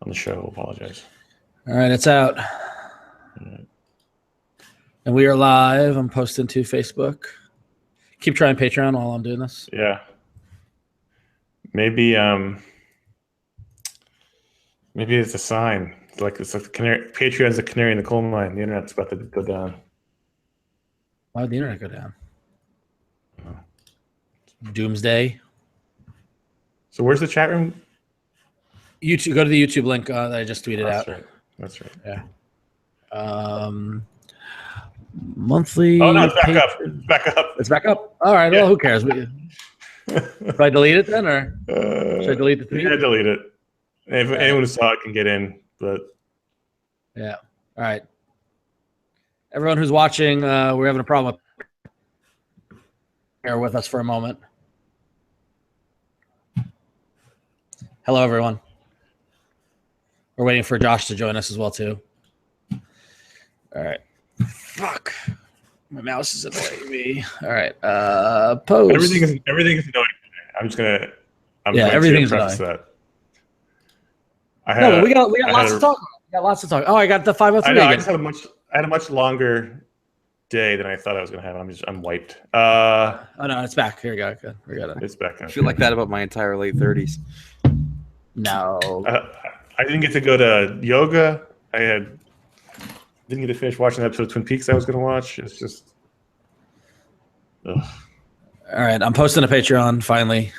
on the show. Apologize. All right, it's out. Right. And we are live. I'm posting to Facebook. Keep trying Patreon while I'm doing this. Yeah. Maybe it's a sign. It's like the canary. Patreon's a canary in the coal mine. The internet's about to go down. Why would the internet go down? Doomsday. So where's the chat room? YouTube. Go to the YouTube link that I just tweeted out. Right. That's right. Yeah. Monthly. Oh no, it's back up. It's back up. It's back up. All right. Yeah. Well, who cares? Should I delete it then, or should I delete the tweet? Yeah, delete it. If anyone who saw it can get in, but yeah. All right. Everyone who's watching, we're having a problem. Bear with us for a moment. Hello, everyone. We're waiting for Josh to join us as well, too. All right. Fuck. My mouse is annoying me. All right. Post. Everything is annoying. Everything's annoying. That. We got lots to talk about. We got lots to talk. Oh, I got the 503. I had a much longer day than I thought I was going to have. I'm wiped. Oh no, it's back. Here we go. Good. We got it. It's back. I feel like that about my entire late 30s. No. I didn't get to go to yoga. Didn't get to finish watching the episode of Twin Peaks I was going to watch. It's just. Ugh. All right, I'm posting a Patreon finally.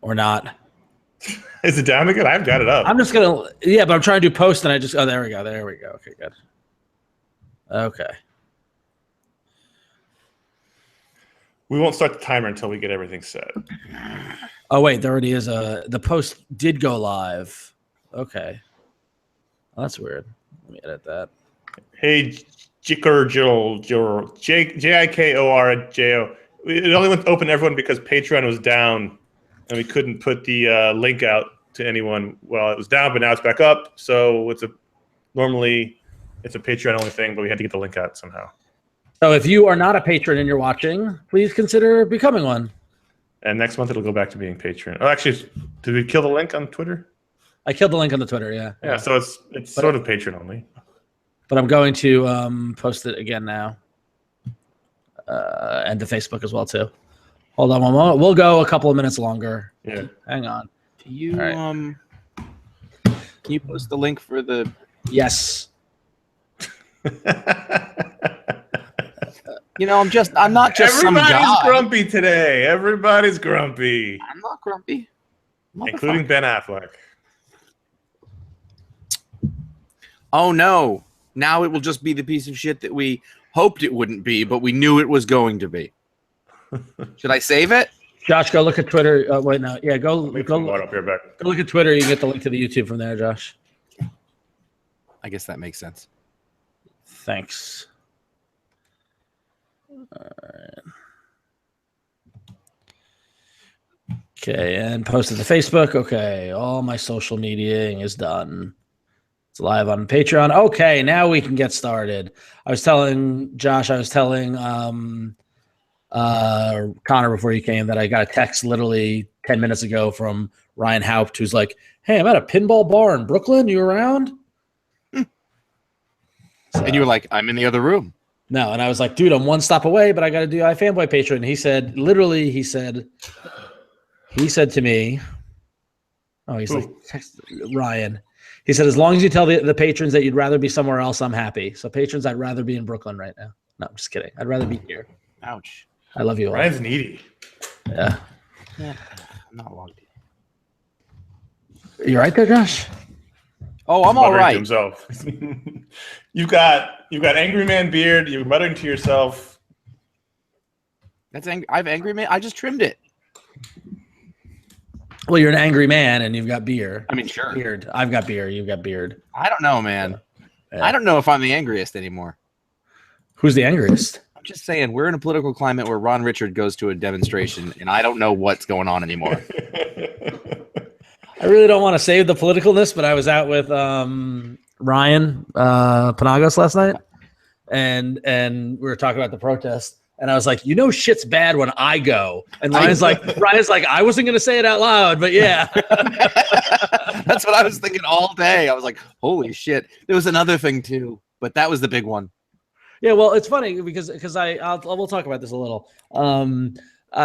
Or not. Is it down again? I've got it up. I'm just gonna, but I'm trying to do post, and I just, there we go. Okay, good. Okay. We won't start the timer until we get everything set. Oh wait, there already is the post did go live. Okay. Well, that's weird. Let me edit that. Hey, Jikorjo, Jikorjo. It only went open to everyone because Patreon was down, and we couldn't put the link out to anyone while it was down, but now it's back up. So normally it's a Patreon only thing, but we had to get the link out somehow. So if you are not a patron and you're watching, please consider becoming one. And next month it'll go back to being Patreon. Oh, actually, did we kill the link on Twitter? I killed the link on the Twitter, yeah. Yeah, so it's sort of Patreon only. But I'm going to post it again now. And to Facebook as well, too. Hold on one moment. We'll go a couple of minutes longer. Yeah. Hang on. Can you right. can you post the link for the Yes. I'm not just some guy. Everybody's grumpy today. Everybody's grumpy. I'm not grumpy. Including Ben Affleck. Oh no. Now it will just be the piece of shit that we hoped it wouldn't be, but we knew it was going to be. Should I save it? Josh, go look at Twitter. Wait, no. Yeah, go Up here back. go look at Twitter. You can get the link to the YouTube from there, Josh. I guess that makes sense. Thanks. All right. Okay, and posted to Facebook. Okay, all my social mediaing is done. It's live on Patreon. Okay, now we can get started. I was telling Josh, Connor before you came that I got a text literally 10 minutes ago from Ryan Haupt, who's like, "Hey, I'm at a pinball bar in Brooklyn. You around?" And you were like, "I'm in the other room." No, and I was like, "Dude, I'm one stop away, but I got to do iFanboy Patreon." And he said to me, text Ryan. He said, "As long as you tell the patrons that you'd rather be somewhere else, I'm happy." So patrons, I'd rather be in Brooklyn right now. No, I'm just kidding. I'd rather be here. Ouch. I love you all. Ryan's needy. Yeah. I'm not logged in. You right there, Josh? Oh, I'm all right. Himself. You've got angry man beard. You're muttering to yourself. That's angry. I have angry man. I just trimmed it. Well, you're an angry man, and you've got beer. I mean, sure. Beard. I've got beer. You've got beard. I don't know, man. Yeah. I don't know if I'm the angriest anymore. Who's the angriest? I'm just saying, we're in a political climate where Ron Richard goes to a demonstration, and I don't know what's going on anymore. I really don't want to save the politicalness, but I was out with Ryan Panagos last night, and we were talking about the protest, And I was like, shit's bad when I go. And Ryan's like, I wasn't going to say it out loud, but yeah. That's what I was thinking all day. I was like, holy shit. There was another thing too, but that was the big one. Yeah, well, it's funny because we'll talk about this a little.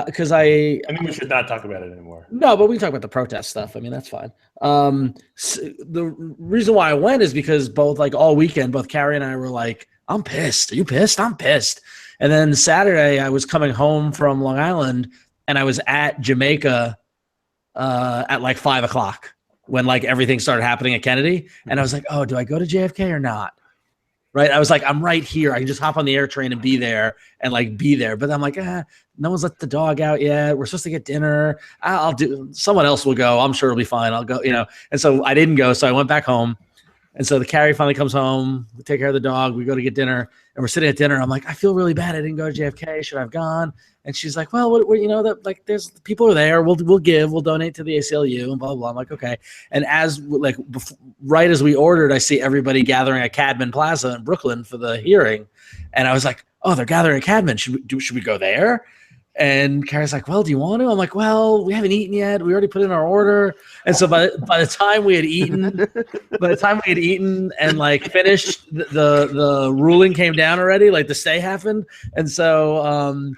Because I think we should not talk about it anymore. No, but we can talk about the protest stuff. I mean, that's fine. So the reason why I went is because both all weekend, both Carrie and I were like, I'm pissed. Are you pissed? I'm pissed. And then Saturday, I was coming home from Long Island, and I was at Jamaica at 5:00 when everything started happening at Kennedy. And I was like, oh, do I go to JFK or not? Right. I was like, I'm right here. I can just hop on the air train and be there and be there. But I'm like, no one's let the dog out yet. We're supposed to get dinner. I'll do. Someone else will go. I'm sure it'll be fine. I'll go. And so I didn't go. So I went back home. And so the Carrie finally comes home. We take care of the dog. We go to get dinner, and we're sitting at dinner. I'm like, I feel really bad. I didn't go to JFK. Should I have gone? And she's like, well, that there's people are there. We'll donate to the ACLU and blah, blah, blah. I'm like, okay. And as right as we ordered, I see everybody gathering at Cadman Plaza in Brooklyn for the hearing. And I was like, oh, they're gathering at Cadman. Should we go there? And Carrie's like, well, do you want to? I'm like, well, we haven't eaten yet. We already put in our order. And so by the time we had eaten, and finished, the ruling came down already, the stay happened. And so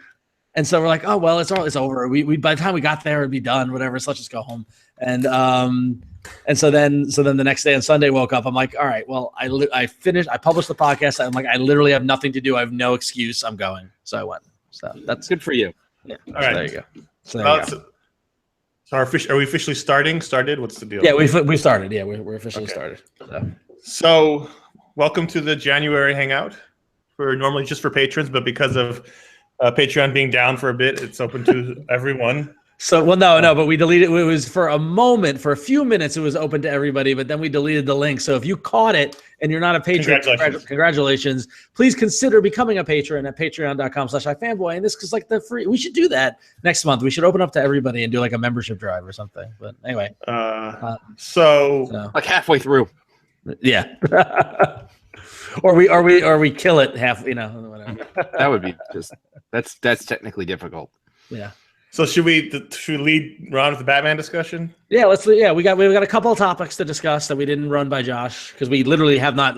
we're like, oh, well, it's over. We by the time we got there, it'd be done, whatever. So let's just go home. And so then the next day on Sunday, woke up. I'm like, all right, well, I finished. I published the podcast. I'm like, I literally have nothing to do. I have no excuse. I'm going. So I went. So that's good for you. Yeah. All right. There you go. So are we officially started? What's the deal? Yeah, we started. Yeah, we're officially started. So welcome to the January Hangout. We're normally just for patrons, but because of Patreon being down for a bit, it's open to everyone. So, no, but we deleted it. It was for a few minutes, it was open to everybody, but then we deleted the link. So if you caught it and you're not a patron, congratulations. Please consider becoming a patron at patreon.com/iFanboy. And this is the free, we should do that next month. We should open up to everybody and do a membership drive or something. But anyway. So halfway through. Yeah. or we kill it half, whatever. That would be that's technically difficult. Yeah. So should we lead Ron with the Batman discussion? Yeah, we got a couple of topics to discuss that we didn't run by Josh because we literally have not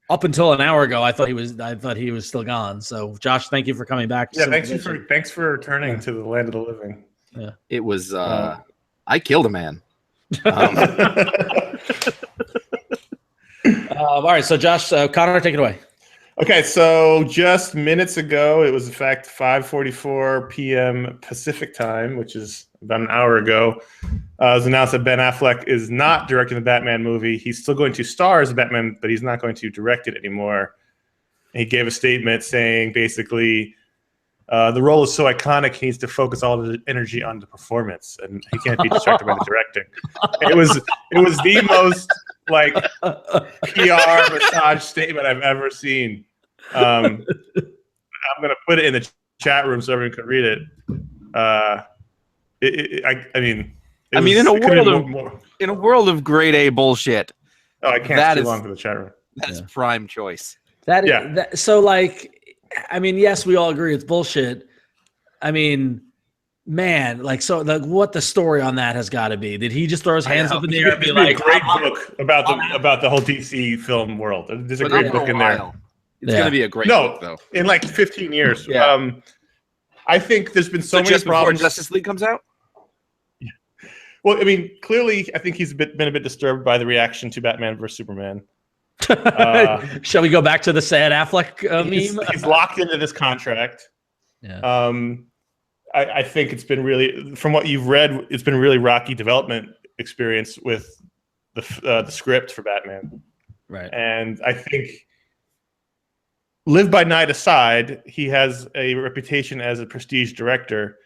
up until an hour ago. I thought he was still gone. So Josh, thank you for coming back. Yeah, thanks for returning to the land of the living. Yeah, it was. I killed a man. All right, so Josh, Connor, take it away. Okay, so just minutes ago, it was in fact 5:44 p.m. Pacific time, which is about an hour ago. It was announced that Ben Affleck is not directing the Batman movie. He's still going to star as a Batman, but he's not going to direct it anymore. And he gave a statement saying basically the role is so iconic, he needs to focus all of his energy on the performance, and he can't be distracted by the directing. It was the most PR massage statement I've ever seen. I'm gonna put it in the chat room so everyone can read it. In a world of grade A bullshit. Oh, I can't stay long for the chat room. That's prime choice. So yes, we all agree it's bullshit. I mean, man, what the story on that has got to be? Did he just throw his hands up in the air and be like, a great book about the whole DC film world? There's a great book in there. It's going to be a great book, though. In 15 years. Yeah. I think there's been so many just problems. Before Justice League comes out? Yeah. Well, I mean, clearly, I think he's been a bit disturbed by the reaction to Batman vs. Superman. Shall we go back to the sad Affleck meme? He's locked into this contract. Yeah. I think it's been really, from what you've read, it's been a really rocky development experience with the script for Batman. Right. And I think, Live by Night aside, he has a reputation as a prestige director,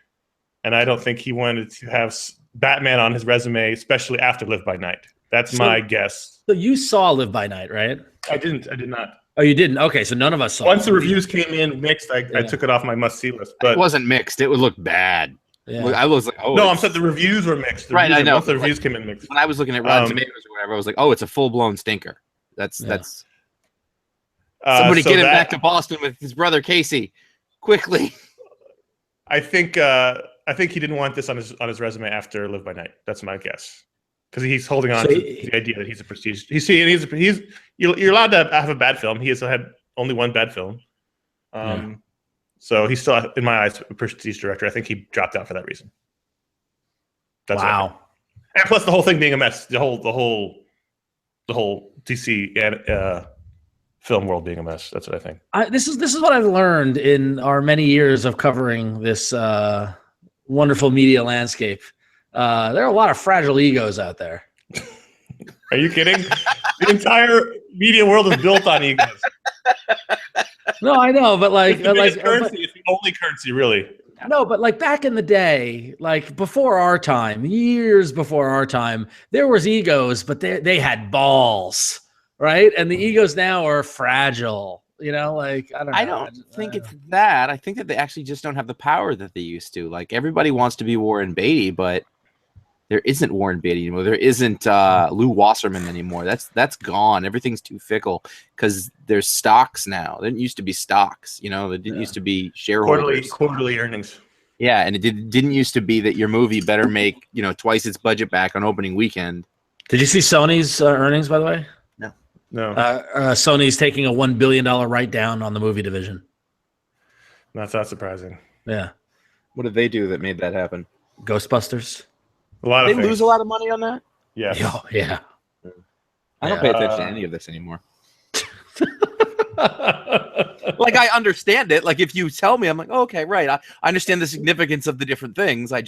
and I don't think he wanted to have Batman on his resume, especially after Live by Night. That's my guess. So you saw Live by Night, right? I didn't. I did not. Oh, you didn't? Okay, so none of us saw it. Once the reviews came in mixed, I took it off my must-see list. But it wasn't mixed. It would look bad. Yeah. I was like, oh. No, I'm saying the reviews were mixed. I know. Once the reviews came in mixed. When I was looking at Rotten Tomatoes or whatever, I was like, oh, it's a full-blown stinker. That's somebody get him back to Boston with his brother Casey quickly. I think he didn't want this on his resume after Live by Night. That's my guess, because he's holding on to the idea that he's a prestige. You're allowed to have a bad film. He has had only one bad film. So he's still, in my eyes, a prestige director. I think he dropped out for that reason. That's wow. And plus the whole thing being a mess. The whole DC and film world being a mess. That's what I think. This is what I've learned in our many years of covering this wonderful media landscape. There are a lot of fragile egos out there. Are you kidding? The entire media world is built on egos. No, I know, but currency is the only currency, really. No, but like back in the day, like before our time, years before our time, there was egos, but they had balls, right? And the egos now are fragile. You know, like I don't think it's that. I think that they actually just don't have the power that they used to. Like everybody wants to be Warren Beatty, but there isn't Warren Beatty anymore. There isn't Lou Wasserman anymore. That's gone. Everything's too fickle because there's stocks now. There didn't used to be stocks. You know, there didn't used to be shareholders. Quarterly earnings. Yeah, and it didn't used to be that your movie better make twice its budget back on opening weekend. Did you see Sony's earnings, by the way? No. Sony's taking a $1 billion write down on the movie division. That's not surprising. Yeah. What did they do that made that happen? Ghostbusters. A lot of they lose a lot of money on that? Yeah. Oh, yeah. I don't pay attention to any of this anymore. Like, I understand it. Like, if you tell me, I'm like, oh, okay, right. I understand the significance of the different things. I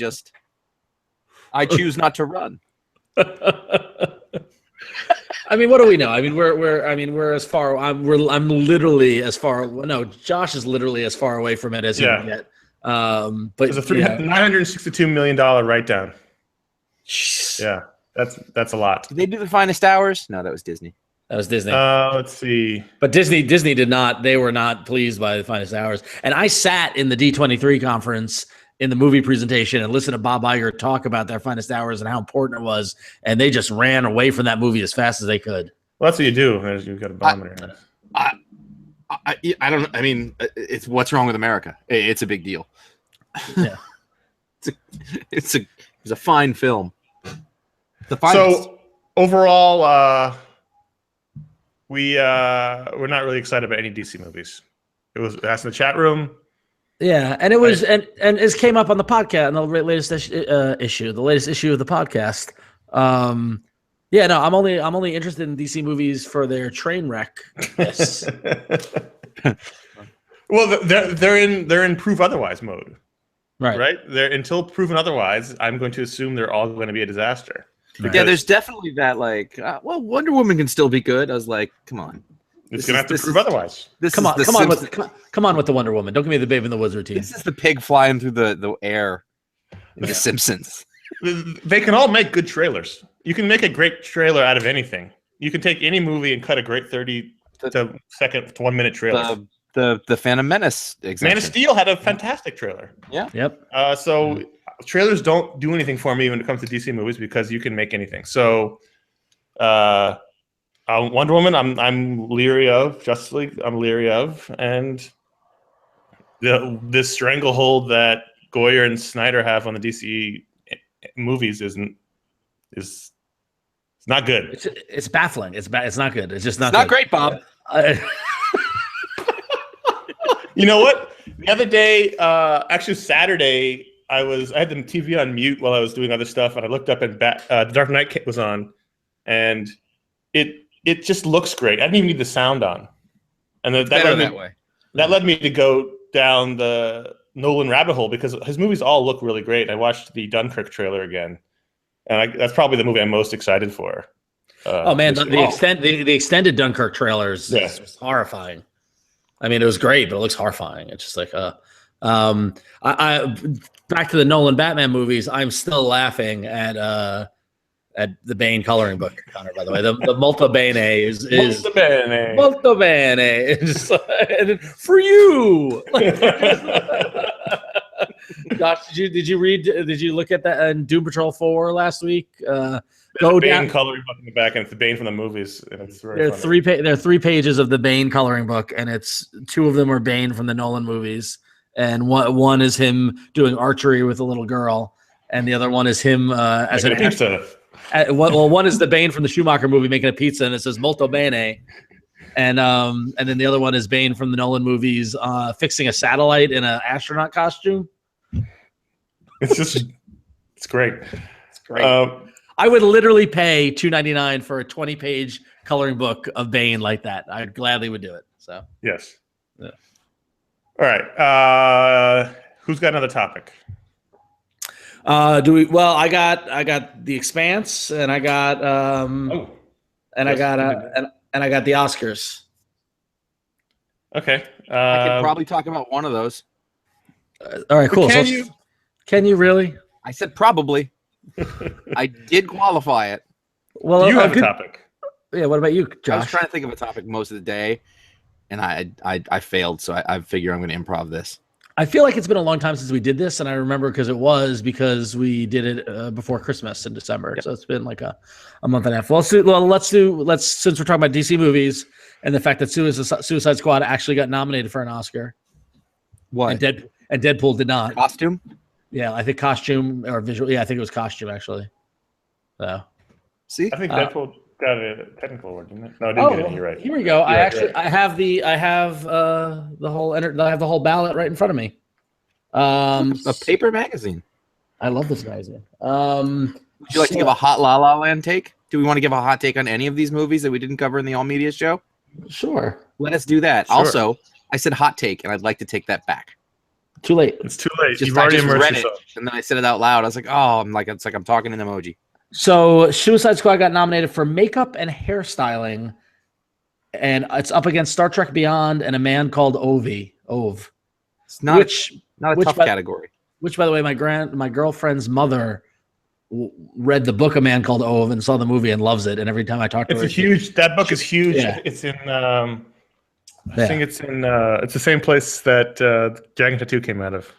choose not to run. I mean, what do we know? I mean, we're as far. I'm literally as far. No, Josh is literally as far away from it as you can get. But it's a $962 million write down. Yeah, that's a lot. Did they do The Finest Hours? No, that was Disney. That was Disney. Let's see. But Disney did not. They were not pleased by The Finest Hours. And I sat in the D23 conference in the movie presentation and listened to Bob Iger talk about their Finest Hours and how important it was. And they just ran away from that movie as fast as they could. Well, that's what you do. You've got a bomb in your head. I don't. I mean, it's what's wrong with America. It's a big deal. Yeah. it's a fine film. So overall, we're not really excited about any DC movies. It was asked in the chat room. Yeah, and it was and it came up on the podcast in the latest issue, the latest issue of the podcast. Yeah, no, I'm only interested in DC movies for their train wreck. Yes. Well, they're in prove otherwise mode. Right. They're until proven otherwise. I'm going to assume they're all going to be a disaster. Right. Yeah, there's definitely that. Like, well, Wonder Woman can still be good. I was like, come on, it's going to have to prove otherwise. Come on with the Wonder Woman. Don't give me the Babe and the Woods routine. This is the pig flying through the air in The Simpsons. They can all make good trailers. You can make a great trailer out of anything. You can take any movie and cut a great 30-second to 1 minute trailer. The Phantom Menace example. Man of Steel had a fantastic trailer. Yeah. Yep. So trailers don't do anything for me when it comes to DC movies because you can make anything. So Wonder Woman, I'm leery of. Justice League, I'm leery of. And this stranglehold that Goyer and Snyder have on the DC movies is not good. It's baffling. It's not good. It's just not. It's not great, Bob. You know what? The other day, actually Saturday, I had the TV on mute while I was doing other stuff, and I looked up and The Dark Knight was on, and it just looks great. I didn't even need the sound on, and that led me to go down the Nolan rabbit hole because his movies all look really great. I watched the Dunkirk trailer again, and that's probably the movie I'm most excited for. Oh man, the extended Dunkirk trailers is horrifying. I mean, it was great, but it looks horrifying. It's just like, I back to the Nolan Batman movies. I'm still laughing at the Bane coloring book, Connor. By the way, the Molto Bene is Molto Bene for you. Josh, did you look at that in Doom Patrol 4 last week? Go Bane down. Coloring book in the back, and it's the Bane from the movies. And it's there are 3 pages of the Bane coloring book, and it's 2 of them are Bane from the Nolan movies, and one is him doing archery with a little girl, and the other one is him as Making a pizza. One is the Bane from the Schumacher movie making a pizza, and it says "Molto bene," and then the other one is Bane from the Nolan movies fixing a satellite in an astronaut costume. It's great. It's great. I would literally pay $2.99 for a 20-page coloring book of Bane like that. I gladly would do it. So yes. Yeah. All right. Who's got another topic? Do we? Well, I got The Expanse, and I got I got the Oscars. Okay. I could probably talk about one of those. All right, cool. Can You really? I said probably. I did qualify it. Well, you have a topic. Yeah. What about you, Josh? I was trying to think of a topic most of the day, and I failed. So I figure I'm going to improv this. I feel like it's been a long time since we did this, and I remember because we did it before Christmas in December. Yep. So it's been like a month and a half. Let's since we're talking about DC movies and the fact that Suicide Squad actually got nominated for an Oscar. What? And Deadpool did not. Costume? Yeah, I think costume or visual. Yeah, I think it was costume actually. So, see, I think Deadpool got a technical award, didn't it? No, it didn't get it. You're right. Here we go. I have the whole ballot right in front of me. A paper magazine. I love this magazine. Would you like to give a hot La La Land take? Do we want to give a hot take on any of these movies that we didn't cover in the All Media show? Sure. Let us do that. Sure. Also, I said hot take, and I'd like to take that back. Too late. It's too late. You've already just immersed read yourself. it, and then I said it out loud. I was like, oh, it's like I'm talking in emoji. So Suicide Squad got nominated for makeup and hairstyling, and it's up against Star Trek Beyond and A Man Called Ove. It's not a tough category. Which, by the way, my girlfriend's mother read the book A Man Called Ove and saw the movie and loves it. And every time I talk to her, that book is huge. Yeah. It's in I think it's in it's the same place that Dragon Tattoo came out of.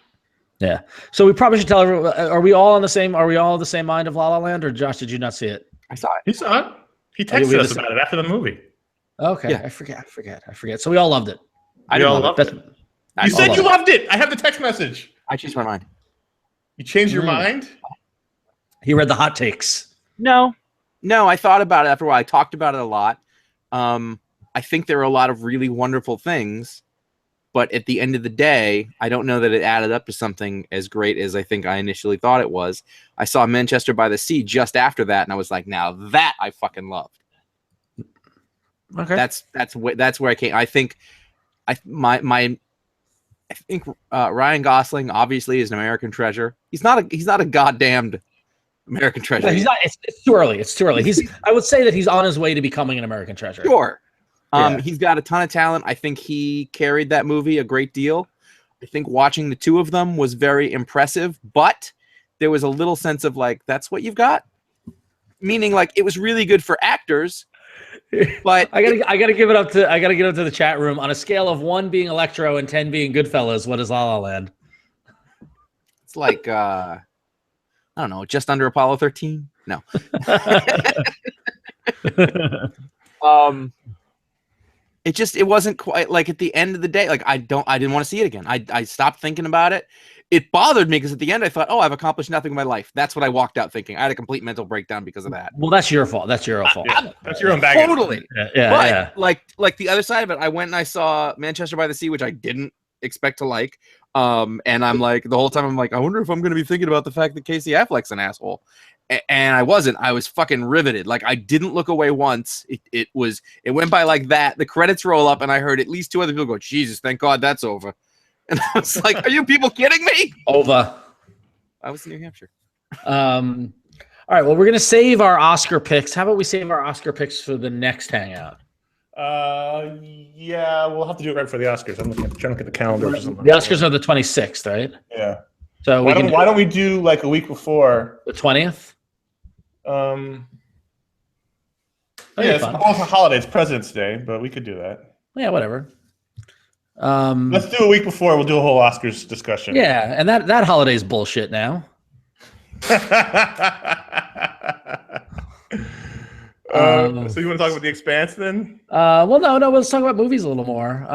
Yeah. So we probably should tell everyone. Are we all the same mind of La La Land, or Josh? Did you not see it? I saw it. He saw it. He texted us about it after the movie. Okay. Yeah. I forget. So we all loved it. I all loved it. You said you loved it. I have the text message. I changed my mind. You changed your mind? He read the hot takes. No, I thought about it after a while. I talked about it a lot. I think there are a lot of really wonderful things, but at the end of the day, I don't know that it added up to something as great as I think I initially thought it was. I saw Manchester by the Sea just after that, and I was like, now that I fucking loved. Okay. That's where I came. I think Ryan Gosling obviously is an American treasure. He's not a goddamned American treasure. No, he's not. It's too early. I would say that he's on his way to becoming an American treasure. Sure. He's got a ton of talent. I think he carried that movie a great deal. I think watching the two of them was very impressive, but there was a little sense of like, that's what you've got? Meaning like it was really good for actors. But I gotta give it up to the chat room. On a scale of 1 being Electro and 10 being Goodfellas, what is La La Land? It's like I don't know, just under Apollo 13. No. It wasn't quite like at the end of the day. Like I didn't want to see it again. I stopped thinking about it. It bothered me because at the end I thought, oh, I've accomplished nothing in my life. That's what I walked out thinking. I had a complete mental breakdown because of that. Well, that's your fault. That's your fault. That's your own baggage. Totally. Yeah. Like the other side of it, I went and I saw Manchester by the Sea, which I didn't expect to like. And I'm like, the whole time I'm like, I wonder if I'm going to be thinking about the fact that Casey Affleck's an asshole. And I wasn't. I was fucking riveted. Like I didn't look away once. It went by like that. The credits roll up, and I heard at least 2 other people go, Jesus, thank God that's over. And I was like, are you people kidding me? Over. I was in New Hampshire. All right. Well, we're gonna save our Oscar picks. How about we save our Oscar picks for the next Hangout? Yeah, we'll have to do it right for the Oscars. I'm trying to look at the calendar. Or something. The Oscars are the 26th, right? Yeah. So why don't we do like a week before the 20th? Yeah, it's also a holiday. It's President's Day, but we could do that. Yeah, whatever. Let's do a week before. We'll do a whole Oscars discussion. Yeah, and that holiday's bullshit now. So you want to talk about The Expanse then? Well, no. Let's talk about movies a little more.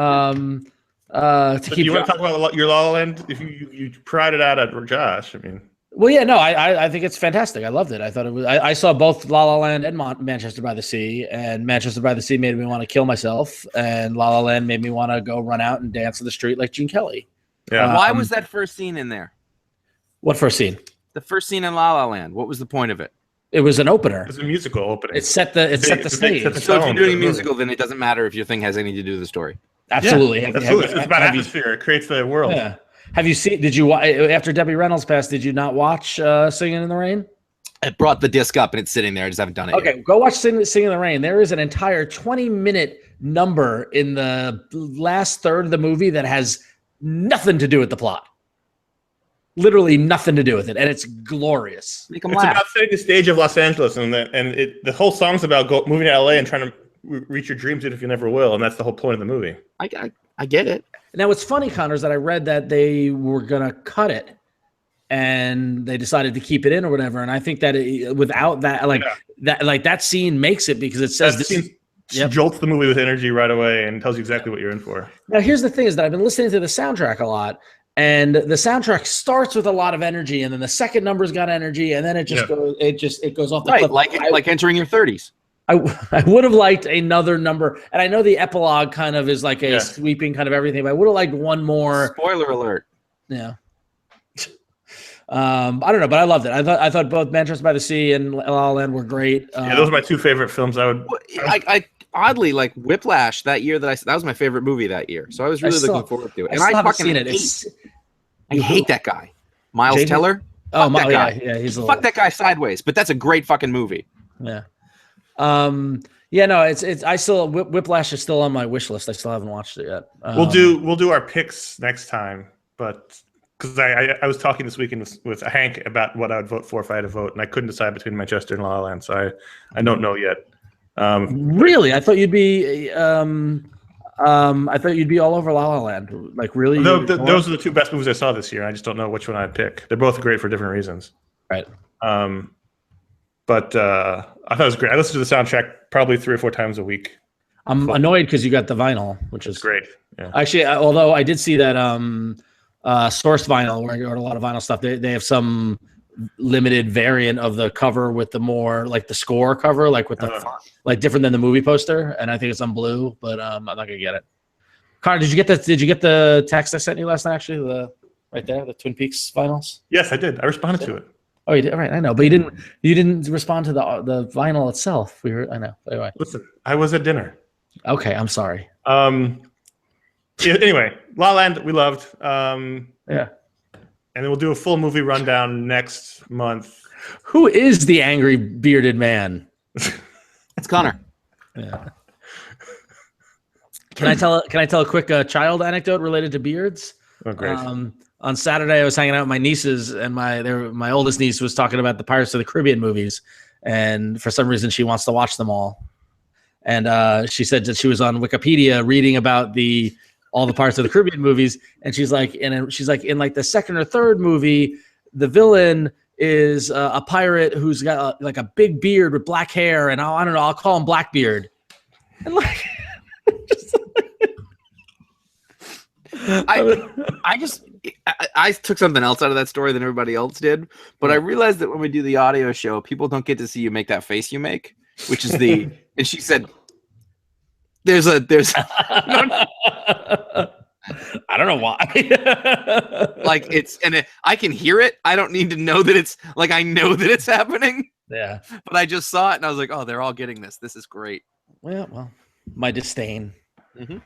To keep you want to talk about your La La Land? If you tried it out at Josh, I mean. Well, yeah, no, I think it's fantastic. I loved it. I thought it was. I saw both La La Land and Manchester by the Sea, and Manchester by the Sea made me want to kill myself, and La La Land made me want to go run out and dance in the street like Gene Kelly. Yeah. Why was that first scene in there? What first scene? The first scene in La La Land. What was the point of it? It was an opener. It's a musical opening. It set the stage. So if you're doing a musical, then it doesn't matter if your thing has anything to do with the story. Absolutely. Yeah, absolutely. It's about atmosphere. It creates the world. Yeah. Have you seen? Did you after Debbie Reynolds passed? Did you not watch Singing in the Rain? I brought the disc up and it's sitting there. I just haven't done it Okay, yet. go watch Singing in the Rain. There is an entire 20-minute number in the last third of the movie that has nothing to do with the plot. Literally nothing to do with it, and it's glorious. Make them It's laugh. about setting the stage of Los Angeles, and the whole song's about moving to LA and trying to reach your dreams if you never will, and that's the whole point of the movie. I get it. Now, what's funny, Connor, is that I read that they were gonna cut it, and they decided to keep it in or whatever. And I think that without that, that scene makes it because it says That scene jolts the movie with energy right away and tells you exactly what you're in for. Now, here's the thing: is that I've been listening to the soundtrack a lot. And the soundtrack starts with a lot of energy, and then the second number's got energy, and then it goes off the cliff. Like entering your 30s. I would have liked another number, and I know the epilogue kind of is like a sweeping kind of everything, but I would have liked one more. Spoiler alert. Yeah. I don't know, but I loved it. I thought both Manchester by the Sea and La La Land were great. Those are my two favorite films. I oddly like Whiplash that year. That was my favorite movie that year. So I was really looking forward to it. And I fucking seen it. I hate that guy, Miles Teller. Oh, that guy. Yeah, he's fuck that guy sideways. But that's a great fucking movie. Yeah. Yeah, no, it's I still Whiplash is still on my wish list. I still haven't watched it yet. We'll do our picks next time, but because I was talking this weekend with Hank about what I would vote for if I had to vote, and I couldn't decide between Manchester and La La Land, so I don't know yet. Really, I thought you'd be all over La La Land. Like really, those are the two best movies I saw this year. I just don't know which one I'd pick. They're both great for different reasons. Right. But I thought it was great. I listened to the soundtrack probably 3 or 4 times a week. I'm annoyed because you got the vinyl, which is great. Yeah. Actually, although I did see that sourced vinyl, where I got a lot of vinyl stuff, they have some limited variant of the cover with the more like the score cover, like with the like different than the movie poster, and I think it's on blue, but I'm not gonna get it. Connor, did you get the text I sent you last night? Actually, right there, the Twin Peaks vinyls. Yes, I did. I responded to it. Oh, you did, right? I know, but you didn't respond to the vinyl itself. I know. Anyway, listen, I was at dinner. Okay, I'm sorry. Anyway, La La Land we loved. Yeah. And then we'll do a full movie rundown next month. Who is the angry bearded man? It's Connor. Yeah. Can I tell a quick child anecdote related to beards? Oh, great. On Saturday, I was hanging out with my nieces, and my oldest niece was talking about the Pirates of the Caribbean movies, and for some reason, she wants to watch them all. And she said that she was on Wikipedia reading about all the Pirates of the Caribbean movies, and she's like, in like the second or third movie, the villain is a pirate who's got like a big beard with black hair, and I don't know, I'll call him Blackbeard. And like, I took something else out of that story than everybody else did, but I realized that when we do the audio show, people don't get to see you make that face you make, which is and she said, there's I don't know why. Like I can hear it. I don't need to know that it's like, I know that it's happening. Yeah. But I just saw it and I was like, oh, they're all getting this. This is great. Well, my disdain. Mm-hmm.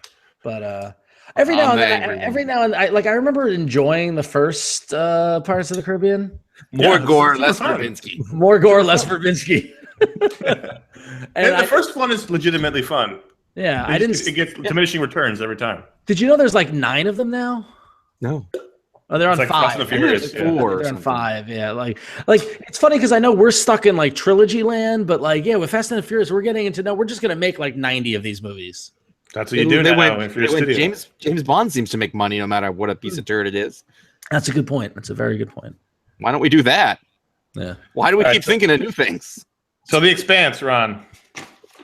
But every now and then, I remember enjoying the first Pirates of the Caribbean. More gore, less Verbinski. More gore, less Verbinski. and the first one is legitimately fun. Yeah, It gets diminishing returns every time. Did you know there's like 9 of them now? No. Oh, they're on like 5. Furious, they're on 5. Yeah, like it's funny because I know we're stuck in like trilogy land, but like with Fast and the Furious, we're getting into we're just gonna make like 90 of these movies. That's what you do now. James Bond seems to make money no matter what a piece of dirt it is. That's a good point. That's a very good point. Why don't we do that? Yeah. Why do we keep thinking of new things? So The Expanse, Ron.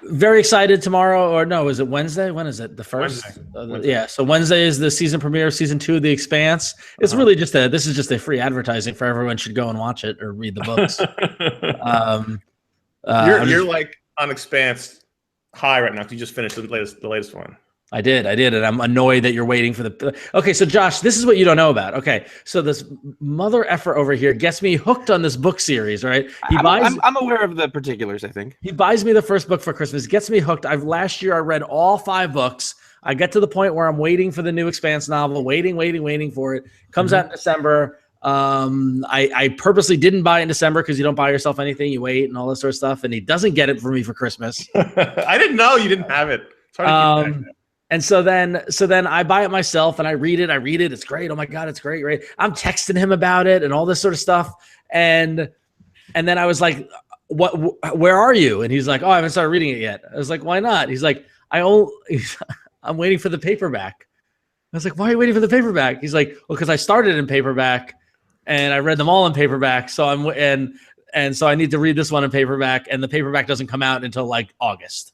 very excited tomorrow, or no, is it Wednesday? When is it? The first? Wednesday. Yeah, so Wednesday is the season premiere of season 2 of The Expanse. It's really just this is just a free advertising for everyone should go and watch it or read the books. You're like on Expanse high right now because you just finished the latest one. I did, and I'm annoyed that you're waiting for the. Okay, so Josh, this is what you don't know about. Okay, so this mother effer over here gets me hooked on this book series, right? I'm aware of the particulars. I think he buys me the first book for Christmas, gets me hooked. Last year I read all 5 books. I get to the point where I'm waiting for the new Expanse novel, waiting for it. Comes out in December. I purposely didn't buy it in December because you don't buy yourself anything, you wait and all this sort of stuff. And he doesn't get it for me for Christmas. I didn't know you didn't have it. It's hard to keep back. And so then I buy it myself and I read it. It's great. Oh my God, it's great. I'm texting him about it and all this sort of stuff. And then I was like, where are you? And he's like, oh, I haven't started reading it yet. I was like, why not? He's like, I'm waiting for the paperback. I was like, why are you waiting for the paperback? He's like, well, because I started in paperback and I read them all in paperback. So so I need to read this one in paperback, and the paperback doesn't come out until like August.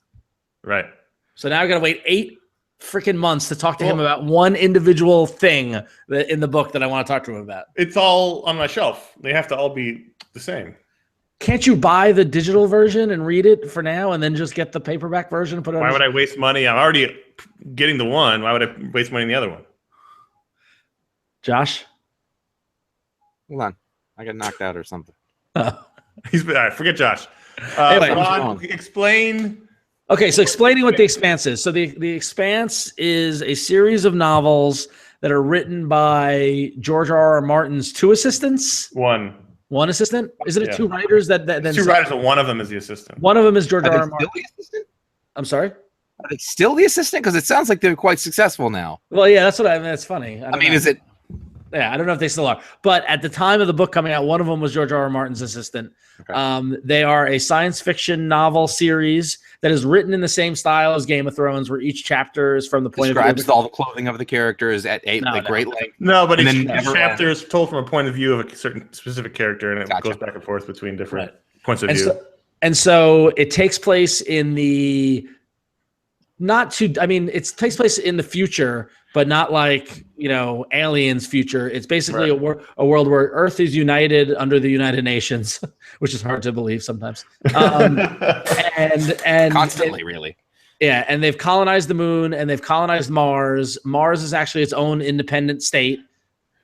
Right. So now I got to wait 8 freaking months to talk to him about one individual thing in the book that I want to talk to him about. It's all on my shelf. They have to all be the same. Can't you buy the digital version and read it for now and then just get the paperback version and put it on? Why would I waste money? I'm already getting the one. Why would I waste money on the other one? Josh? Hold on. I got knocked out or something. All right, forget Josh. Anyway, Ron, explain. Okay, so explaining what The Expanse is. So the Expanse is a series of novels that are written by George R.R. Martin's 2 assistants. One assistant? Isn't it 2 writers that then 2 writers, but one of them is the assistant. One of them is George R.R. Martin. Still the assistant? I'm sorry? Are they still the assistant? Because it sounds like they're quite successful now. Well, yeah, that's what I mean. That's funny. I mean, is it? Yeah, I don't know if they still are. But at the time of the book coming out, one of them was George R.R. Martin's assistant. Okay. They are a science fiction novel series that is written in the same style as Game of Thrones, where each chapter is from the point describes all the clothing of the characters at great length. No, but each chapter is told from a point of view of a certain specific character, and it goes back and forth between different points of view. So it takes place in the it takes place in the future, but not like, Aliens future. It's basically a world where Earth is united under the United Nations, which is hard to believe sometimes. And constantly, really. Yeah, and they've colonized the moon and they've colonized Mars. Mars is actually its own independent state.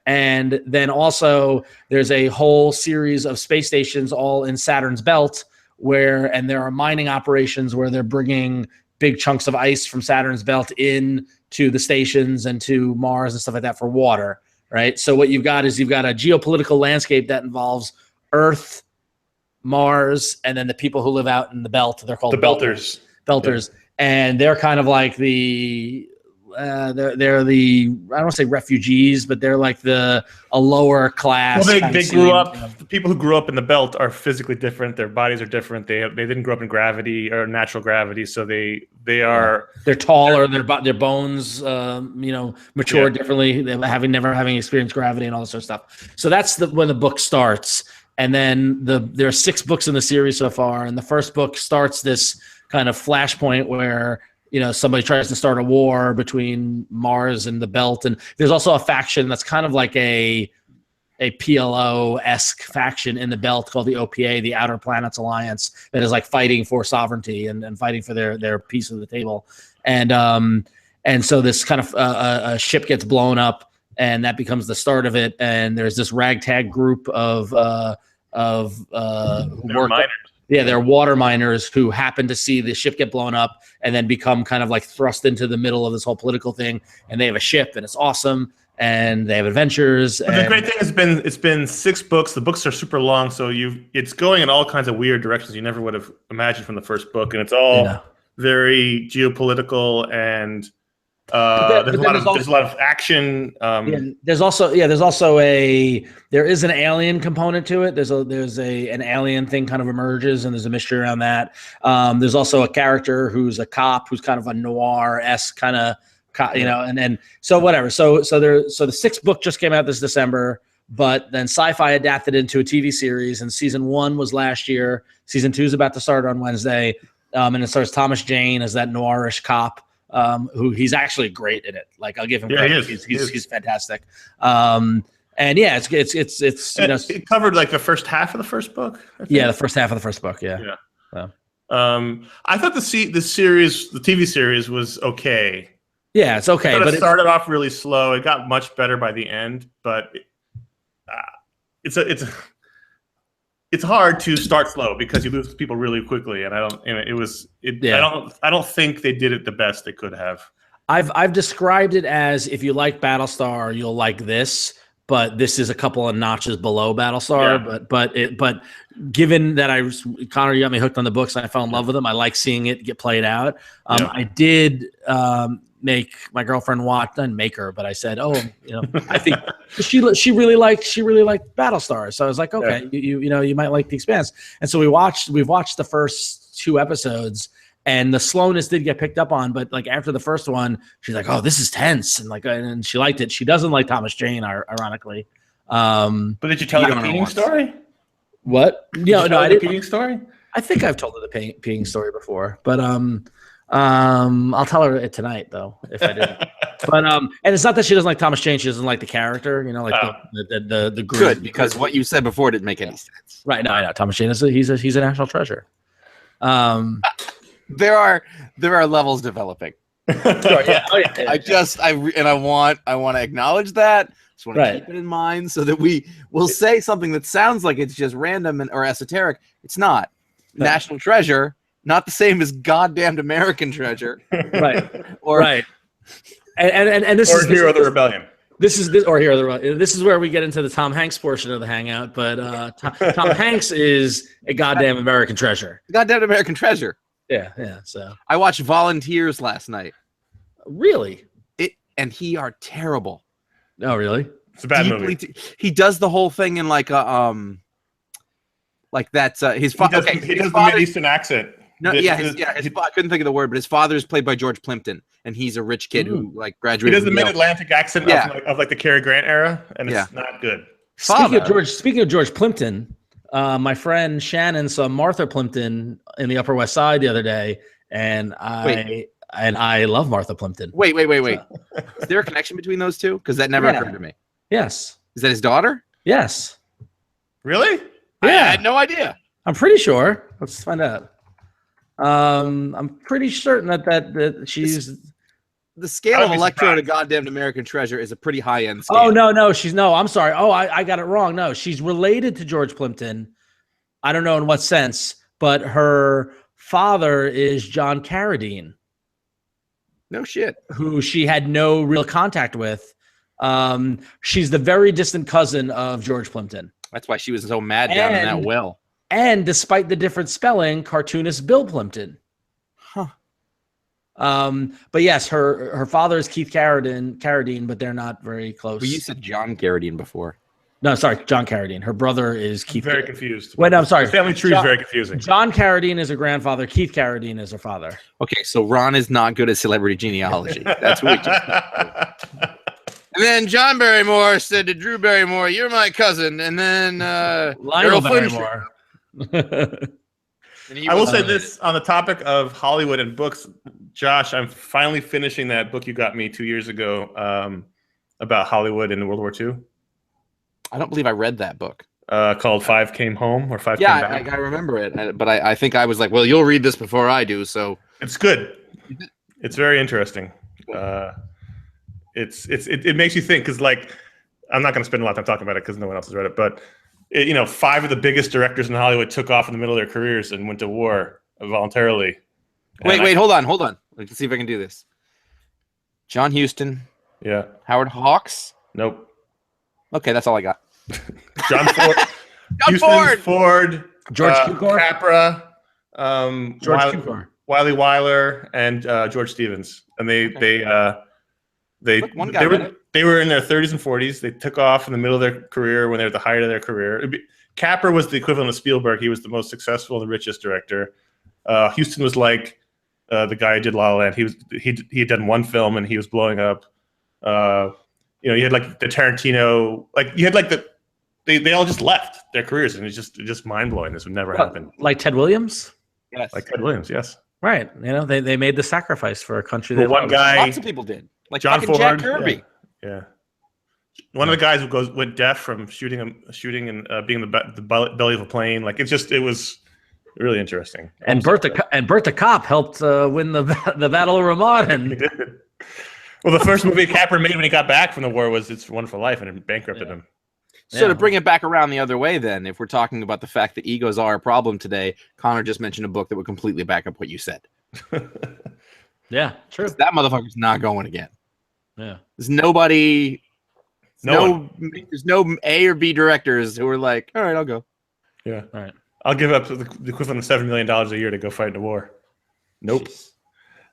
And then also there's a whole series of space stations all in Saturn's belt and there are mining operations where they're bringing big chunks of ice from Saturn's belt in to the stations and to Mars and stuff like that for water, right? So what you've got a geopolitical landscape that involves Earth, Mars, and then the people who live out in the belt. They're called the Belters. Belters. Yeah. And they're kind of like they're the I don't want to say refugees, but they're like a lower class. Well, they grew up. The people who grew up in the belt are physically different. Their bodies are different. They didn't grow up in gravity or natural gravity, so they are. They're taller. Their bones, mature differently. Never having experienced gravity and all this sort of stuff. So that's when the book starts. And then there are 6 books in the series so far, and the first book starts this kind of flashpoint where somebody tries to start a war between Mars and the belt. And there's also a faction that's kind of like a PLO-esque faction in the belt called the OPA, the Outer Planets Alliance, that is like fighting for sovereignty and fighting for their piece of the table. And so this kind of a ship gets blown up, and that becomes the start of it. And there's this ragtag group of miners. Yeah, they're water miners who happen to see the ship get blown up and then become kind of like thrust into the middle of this whole political thing. And they have a ship, and it's awesome, and they have adventures. But the great thing it's been 6 books. The books are super long, so it's going in all kinds of weird directions you never would have imagined from the first book, and it's all very geopolitical and. There's a lot of action. There is an alien component to it. There's an alien thing kind of emerges, and there's a mystery around that. There's also a character who's a cop who's kind of a noir-esque kind of, and so whatever. So the 6th book just came out this December, but then Sci-Fi adapted into a TV series, and season 1 was last year. Season 2 is about to start on Wednesday. And it stars Thomas Jane as that noirish cop. Who he's actually great in it. Like I'll give him credit. He's fantastic. And yeah, it's it covered like the first half of the first book. Yeah, the first half of the first book. Yeah. So. I thought the TV series was okay. Yeah, it's okay, but it started off really slow. It got much better by the end, but it's hard to start slow because you lose people really quickly. And I don't think they did it the best they could have. I've described it as if you like Battlestar, you'll like this. But this is a couple of notches below Battlestar. Yeah. But given that Connor, you got me hooked on the books and I fell in love with them. I like seeing it get played out. I did make my girlfriend watch, didn't make her, but I said, I think she really liked Battlestar. So I was like, okay, you might like The Expanse. And so we've watched the first 2 episodes. And the slowness did get picked up on, but like after the first one, she's like, "Oh, this is tense," and she liked it. She doesn't like Thomas Jane, ironically. But did you tell her the peeing story? What? No, I didn't. Peeing story? I think I've told her the peeing story before, but I'll tell her it tonight though if I didn't. But and it's not that she doesn't like Thomas Jane; she doesn't like the character, the group. Good, because what you said before didn't make any sense. Right? No, I know Thomas Jane he's a national treasure. There are levels developing. Sure, yeah. Oh, yeah. I want to acknowledge that. Just want to keep it in mind so that we will say something that sounds like it's just random or esoteric. It's not. No. National treasure, not the same as goddamned American treasure. Right. And this is Hero of the Rebellion. This is where we get into the Tom Hanks portion of the Hangout. But Tom Hanks is a goddamn American treasure. Goddamn American treasure. Yeah. So I watched Volunteers last night. Really? And he are terrible. Oh, really? It's a bad movie. He does the whole thing in like a like that's his father. He does the Mid-Eastern accent. No, I couldn't think of the word, but his father is played by George Plimpton, and he's a rich kid who like graduated. He does the Mid-Atlantic accent of like the Cary Grant era, and it's not good. Speaking of George Plimpton. My friend Shannon saw Martha Plimpton in the Upper West Side the other day, and I love Martha Plimpton. Wait. Is there a connection between those two? Because that never occurred to me. Yes. Is that his daughter? Yes. Really? Yeah. I had no idea. I'm pretty sure. Let's find out. I'm pretty certain that she's. The scale of Electro to goddamn American treasure is a pretty high-end scale. Oh, no. I'm sorry. Oh, I got it wrong. No, she's related to George Plimpton. I don't know in what sense, but her father is John Carradine. No shit. Who she had no real contact with. She's the very distant cousin of George Plimpton. That's why she was so mad down in that well. And despite the different spelling, cartoonist Bill Plimpton. But yes, her father is Keith Carradine, but they're not very close. Well, you said John Carradine before. No, sorry, John Carradine. Her brother is Keith. Very confused. Wait, no, I'm sorry. The family tree is very confusing. John Carradine is her grandfather. Keith Carradine is her father. Okay, so Ron is not good at celebrity genealogy. That's what we just. And then John Barrymore said to Drew Barrymore, "You're my cousin." And then Lionel Barrymore. I will say this on the topic of Hollywood and books, Josh. I'm finally finishing that book you got me 2 years ago about Hollywood in World War II. I don't believe I read that book. Called Five Came Home or Five Came Back. I remember it, but I think I was like, well, you'll read this before I do, so it's good. It's very interesting. It makes you think because like I'm not going to spend a lot of time talking about it because no one else has read it, but. 5 of the biggest directors in Hollywood took off in the middle of their careers and went to war voluntarily. Wait, hold on. Let's see if I can do this. John Huston. Yeah. Howard Hawks. Nope. Okay, that's all I got. John Ford. Huston, Ford. George Cukor. Capra. George Cukor. Wiley Wyler and George Stevens, and they were in their 30s and 40s. They took off in the middle of their career when they were at the height of their career. Capra was the equivalent of Spielberg. He was the most successful and the richest director. Huston was like the guy who did La La Land. He had done one film and he was blowing up. You had like the Tarantino. Like you had like they all just left their careers and it's just mind blowing. This would never happen. Like Ted Williams. Yes. like Ted Williams. Yes. Right. They made the sacrifice for a country. Well, they one loved. guy, Lots of people did. Like John fucking Jack Ford. Kirby. Yeah. One of the guys who went deaf from shooting and being in the belly of a plane. Like it was really interesting. And Bert the Cop helped win the Battle of Ramon. He did. Well, the first movie Capra made when he got back from the war was It's a Wonderful Life, and it bankrupted him. So to bring it back around the other way, then, if we're talking about the fact that egos are a problem today, Connor just mentioned a book that would completely back up what you said. Yeah, true. That motherfucker's not going again. Yeah. There's nobody. There's no A or B directors who are like, all right, I'll go. Yeah. All right. I'll give up the equivalent of $7 million a year to go fight in a war. Nope. Jeez.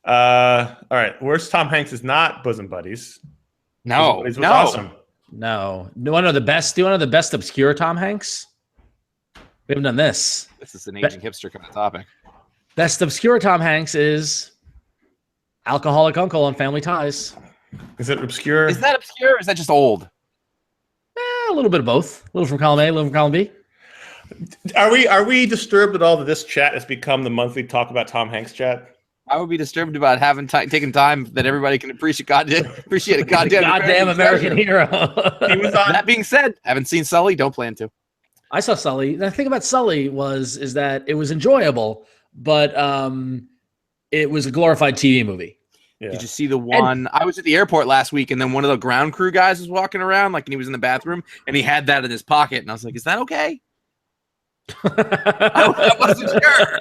All right. Worst Tom Hanks is not Bosom Buddies. No. Bosom Buddies was awesome. No. Do you want to know the best? Do you want to know the best obscure Tom Hanks? We haven't done this. This is an aging hipster kind of topic. Best obscure Tom Hanks is Alcoholic Uncle on Family Ties. Is it obscure? Is that obscure or is that just old? A little bit of both. A little from column A, a little from column B. Are we disturbed at all that this chat has become the monthly talk about Tom Hanks chat? I would be disturbed about having taken time that everybody can appreciate a goddamn American hero. He was on. That being said, haven't seen Sully, don't plan to. I saw Sully. The thing about Sully is that it was enjoyable, but it was a glorified TV movie. Yeah. Did you see the one? I was at the airport last week, and then one of the ground crew guys was walking around, and he was in the bathroom, and he had that in his pocket, and I was like, "Is that okay?" I wasn't sure.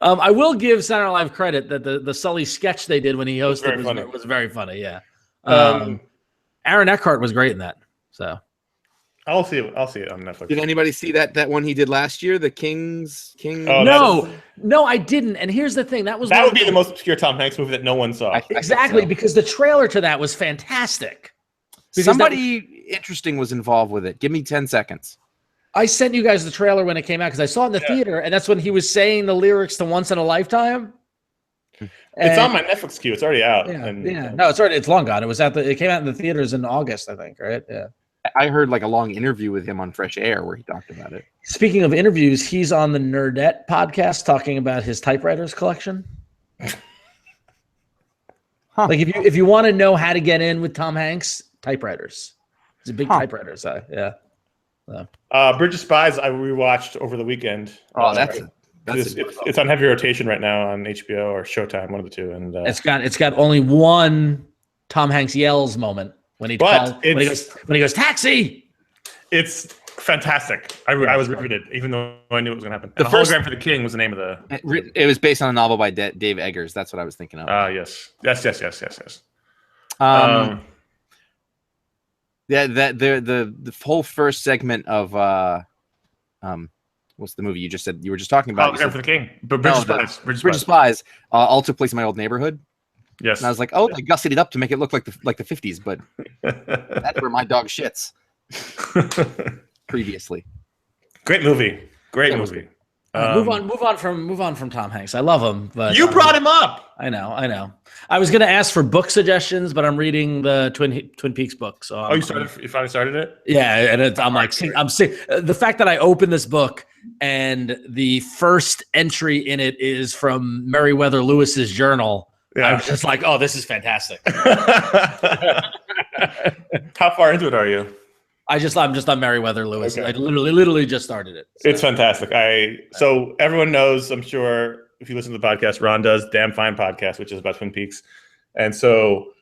I will give Saturday Night Live credit that the Sully sketch they did when he hosted was very funny. Yeah. Aaron Eckhart was great in that. So I'll see it on Netflix. Did anybody see that one he did last year? The King. Oh, no, I didn't. And here's the thing: that would be the most obscure Tom Hanks movie that no one saw. Exactly, because the trailer to that was fantastic. Somebody interesting was involved with it. Give me 10 seconds. I sent you guys the trailer when it came out because I saw it in the theater, and that's when he was saying the lyrics to "Once in a Lifetime." It's on my Netflix queue. It's already out. Yeah. No, it's long gone. It came out in the theaters in August, I think. Right? Yeah. I heard like a long interview with him on Fresh Air where he talked about it. Speaking of interviews, he's on the Nerdette podcast talking about his typewriters collection. Like if you want to know how to get in with Tom Hanks, typewriters. He's a big typewriter guy. Yeah. So. Bridge of Spies I rewatched over the weekend. Oh, it's on heavy rotation right now on HBO or Showtime, one of the two. And it's got only one Tom Hanks yells moment. When he goes taxi, it's fantastic. I was riveted, even though I knew it was going to happen. The Hologram for the King was the name of the. It was based on a novel by Dave Eggers. That's what I was thinking of. Yes. The whole first segment of what's the movie you were just talking about? Hologram for the King. But Bridge of Spies all took place in my old neighborhood. Yes. And I was like, oh, they gussied it up to make it look like the 50s, but that's where my dog shits. Previously. Great movie. Move on from Tom Hanks. I love him, but you brought him up. I know. I was going to ask for book suggestions, but I'm reading the Twin Peaks book. So you finally started it? Yeah, and I'm sick. The fact that I opened this book and the first entry in it is from Meriwether Lewis's journal. Yeah. I was just like, oh, this is fantastic. How far into it are you? I'm just on Meriwether Lewis. Okay. I literally just started it. So. It's fantastic. So everyone knows, I'm sure, if you listen to the podcast, Ron does Damn Fine Podcast, which is about Twin Peaks. And so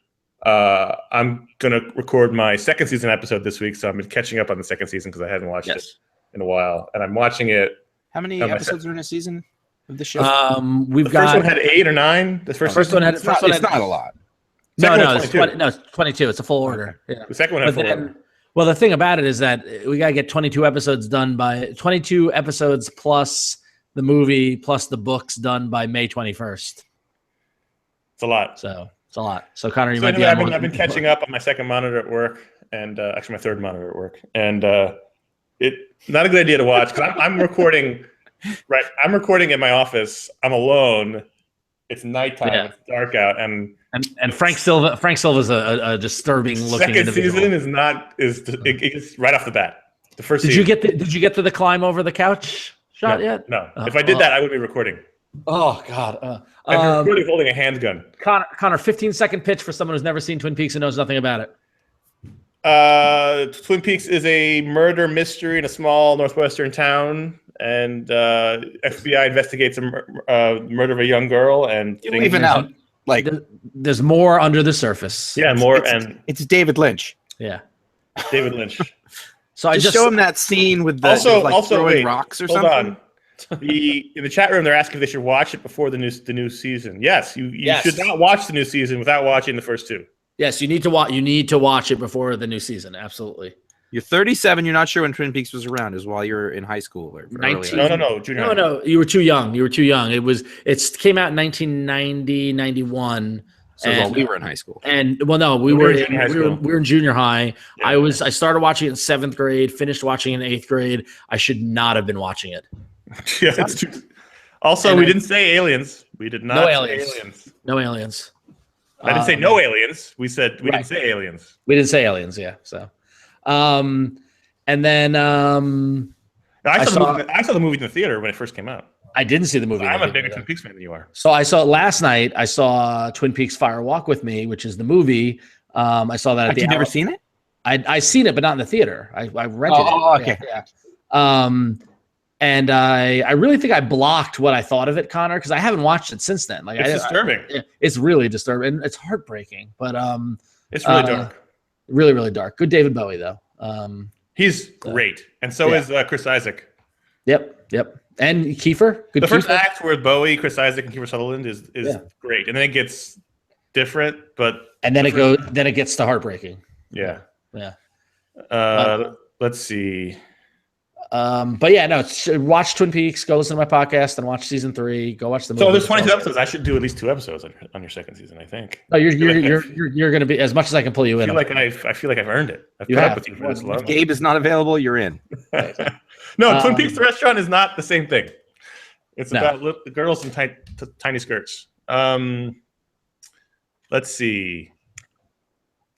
I'm going to record my second season episode this week. So I've been catching up on the second season because I hadn't watched it in a while. And I'm watching it. How many episodes are in a season of the show? The first one had 8 or 9. The first one had. It's not a lot. No, it's 22. It's a full order. Yeah. The second one had full order. Well, the thing about it is that we got to get 22 episodes done by 22 episodes plus the movie plus the books done by May 21st. It's a lot. So it's a lot. So Connor, I've been catching up on my second monitor at work and actually my third monitor at work. And it not a good idea to watch because I'm recording. Right, I'm recording in my office. I'm alone. It's nighttime. Yeah. It's dark out, and Frank Silva's a disturbing looking individual. Second season it's right off the bat. The first. Did you get to the climb over the couch shot yet? No. If I did that, I would be recording. Oh God. And you're recording holding a handgun. Connor, 15-second pitch for someone who's never seen Twin Peaks and knows nothing about it. Twin Peaks is a murder mystery in a small northwestern town, and FBI investigates a murder of a young girl. And even out like there's more under the surface. Yeah, more, it's David Lynch. Yeah, David Lynch. So I just show him that scene with the also throwing rocks or something. On. In the chat room, they're asking if they should watch it before the new season. Yes, you should not watch the new season without watching the first two. Yes, you need to watch. You need to watch it before the new season. Absolutely. You're 37. You're not sure when Twin Peaks was around. Is while you're in high school or 19. No, junior high. No. You were too young. It came out in 1990, 91. So while we were in high school. And we were in junior high. Yeah. I started watching it in 7th grade. Finished watching it in 8th grade. I should not have been watching it. Yeah, that's true. Also, we didn't say aliens. We did not say aliens. No aliens. I didn't say no aliens. We said we didn't say aliens. We didn't say aliens, yeah. So, and then I saw the movie in the theater when it first came out. I didn't see the movie. I'm a bigger Twin Peaks fan than you are. So I saw it last night. I saw Twin Peaks Fire Walk with Me, which is the movie. I saw that. You've never seen it? I seen it, but not in the theater. I rented it. Oh, okay. Yeah. And I really think I blocked what I thought of it, Connor, because I haven't watched it since then. Like, it's disturbing. It's really disturbing. It's heartbreaking, but it's really dark. Really, really dark. Good David Bowie though. He's great, and so is Chris Isaac. Yep. And Kiefer. Good. The first act with Bowie, Chris Isaac, and Kiefer Sutherland is great, and then it gets different, then it gets to heartbreaking. Yeah. Yeah. Let's see. But yeah, no. Watch Twin Peaks. Go listen to my podcast and watch season 3. Go watch the movie. So there's 22 episodes. I should do at least 2 episodes on your second season. I think. No, you're going to be as much as I can pull you in. I feel like I've earned it. I've put up with you for this long. If Gabe is not available, you're in. No, Twin Peaks the restaurant is not the same thing. It's about the girls in tiny skirts. Let's see.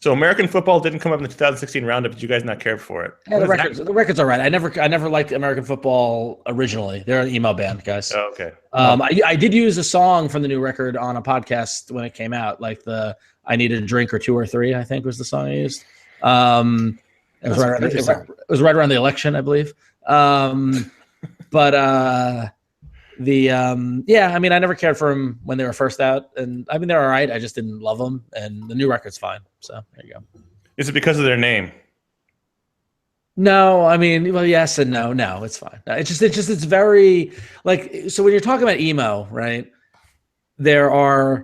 So American football didn't come up in the 2016 roundup. Did you guys not care for it? Yeah, the record's all right. I never liked American football originally. They're an emo band, guys. Oh, okay. I did use a song from the new record on a podcast when it came out, like the "I Needed a Drink" or 2 or 3, I think was the song I used. It was right around the election, I believe. I mean, I never cared for them when they were first out, and I mean they're all right. I just didn't love them, and the new record's fine. So there you go. Is it because of their name? No, I mean, well, yes and no. No, it's fine. It's very like, so when you're talking about emo, right? There's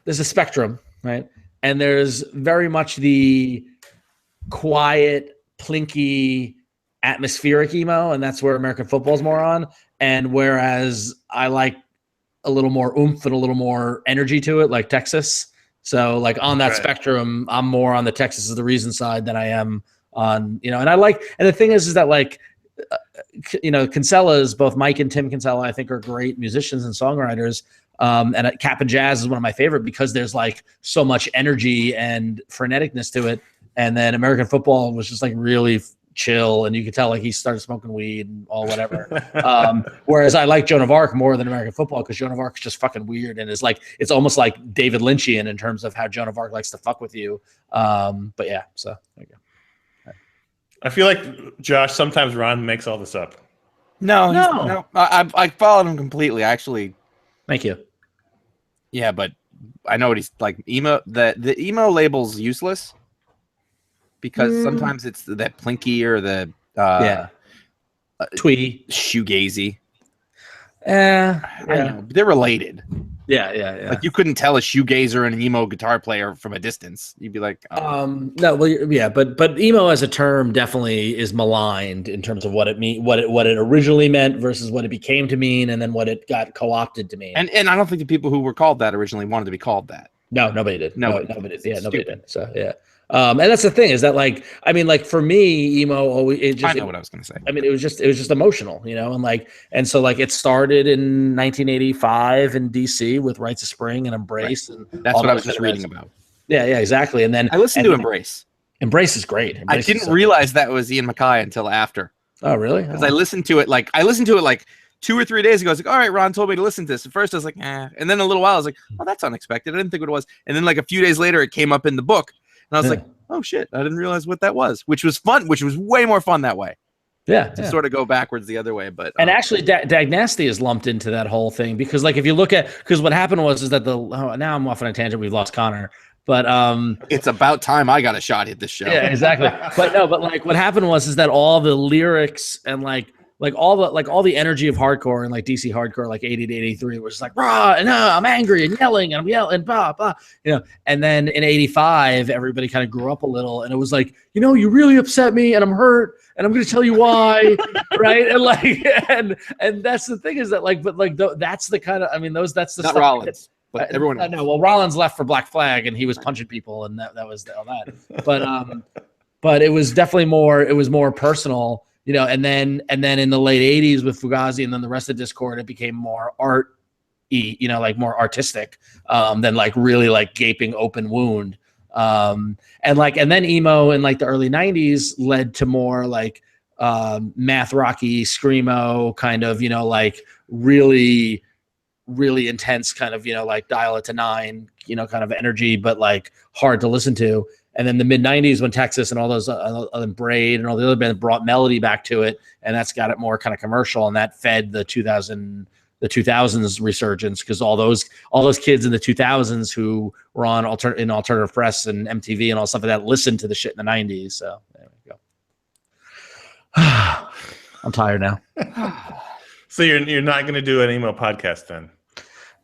a spectrum, right? And there's very much the quiet, plinky, atmospheric emo, and that's where American football's more on. And whereas I like a little more oomph and a little more energy to it, like Texas. So like on that spectrum, I'm more on the Texas is the reason side than I am on, and the thing is that like, Kinsella's, both Mike and Tim Kinsella, I think are great musicians and songwriters. And Cap and Jazz is one of my favorite because there's like so much energy and freneticness to it. And then American football was just like really chill, and you could tell like he started smoking weed and all whatever. Whereas I like Joan of Arc more than American football because Joan of Arc is just fucking weird and is like, it's almost like David Lynchian in terms of how Joan of Arc likes to fuck with you. But yeah, so there you go. I feel like Josh, sometimes Ron makes all this up. No. I followed him completely. Actually, thank you. Yeah, but I know what he's like. Emo. The emo label's useless because sometimes it's that plinky or the twee shoegazy. I know they're related. Yeah. Like you couldn't tell a shoegazer and an emo guitar player from a distance. You'd be like, no, well, yeah, but emo as a term definitely is maligned in terms of what it what it originally meant versus what it became to mean, and then what it got co-opted to mean. And I don't think the people who were called that originally wanted to be called that. No, nobody did. Nobody did. Yeah, nobody did. So yeah. And that's the thing is that like, I mean, like for me, emo always, I know what I was going to say. I mean, it was just emotional, and so like it started in 1985 in DC with Rites of Spring and Embrace. Right. And that's what I was just reading about. Yeah, exactly. And then I listened to Embrace. Embrace is great. I didn't realize that was Ian MacKaye until after. Oh, really? Because I listened to it like 2 or 3 days ago, I was like, all right, Ron told me to listen to this. At first, I was like, eh. And then a little while, I was like, oh, that's unexpected. I didn't think what it was. And then like a few days later, it came up in the book. And I was like, oh, shit, I didn't realize what that was, which was fun, which was way more fun that way. Yeah. To sort of go backwards the other way. But and actually, Dagnasty is lumped into that whole thing because, like, if you look at, because what happened was that now I'm off on a tangent. We've lost Connor. But it's about time I got a shot at this show. Yeah, exactly. but like what happened was that all the lyrics and like all the energy of hardcore and like DC hardcore, like 80 to 83 was like rah and I'm angry and yelling and I'm yelling blah blah, and then in 85 everybody kind of grew up a little and it was like, you really upset me and I'm hurt and I'm going to tell you why, right? And like and that's the thing is that like that's the kind of that's the not stuff Rollins. But everyone else. No, well, Rollins left for Black Flag, and he was punching people, and that was all that. But it was definitely more personal, And then in the late '80s with Fugazi, and then the rest of Discord, it became more art-y, like more artistic than like really like gaping open wound. And then emo in like the early '90s led to more like math rocky screamo kind of, like really intense kind of, like Dial It to 9, kind of energy, but like hard to listen to. And then the mid 90s when Texas and all those other Braid and all the other bands brought melody back to it. And that's got it more kind of commercial. And that fed the 2000s resurgence. Cause all those kids in the 2000s who were on alternative press and MTV and all stuff like that listened to the shit in the 90s. So there we go. I'm tired now. So you're not going to do an emo podcast then?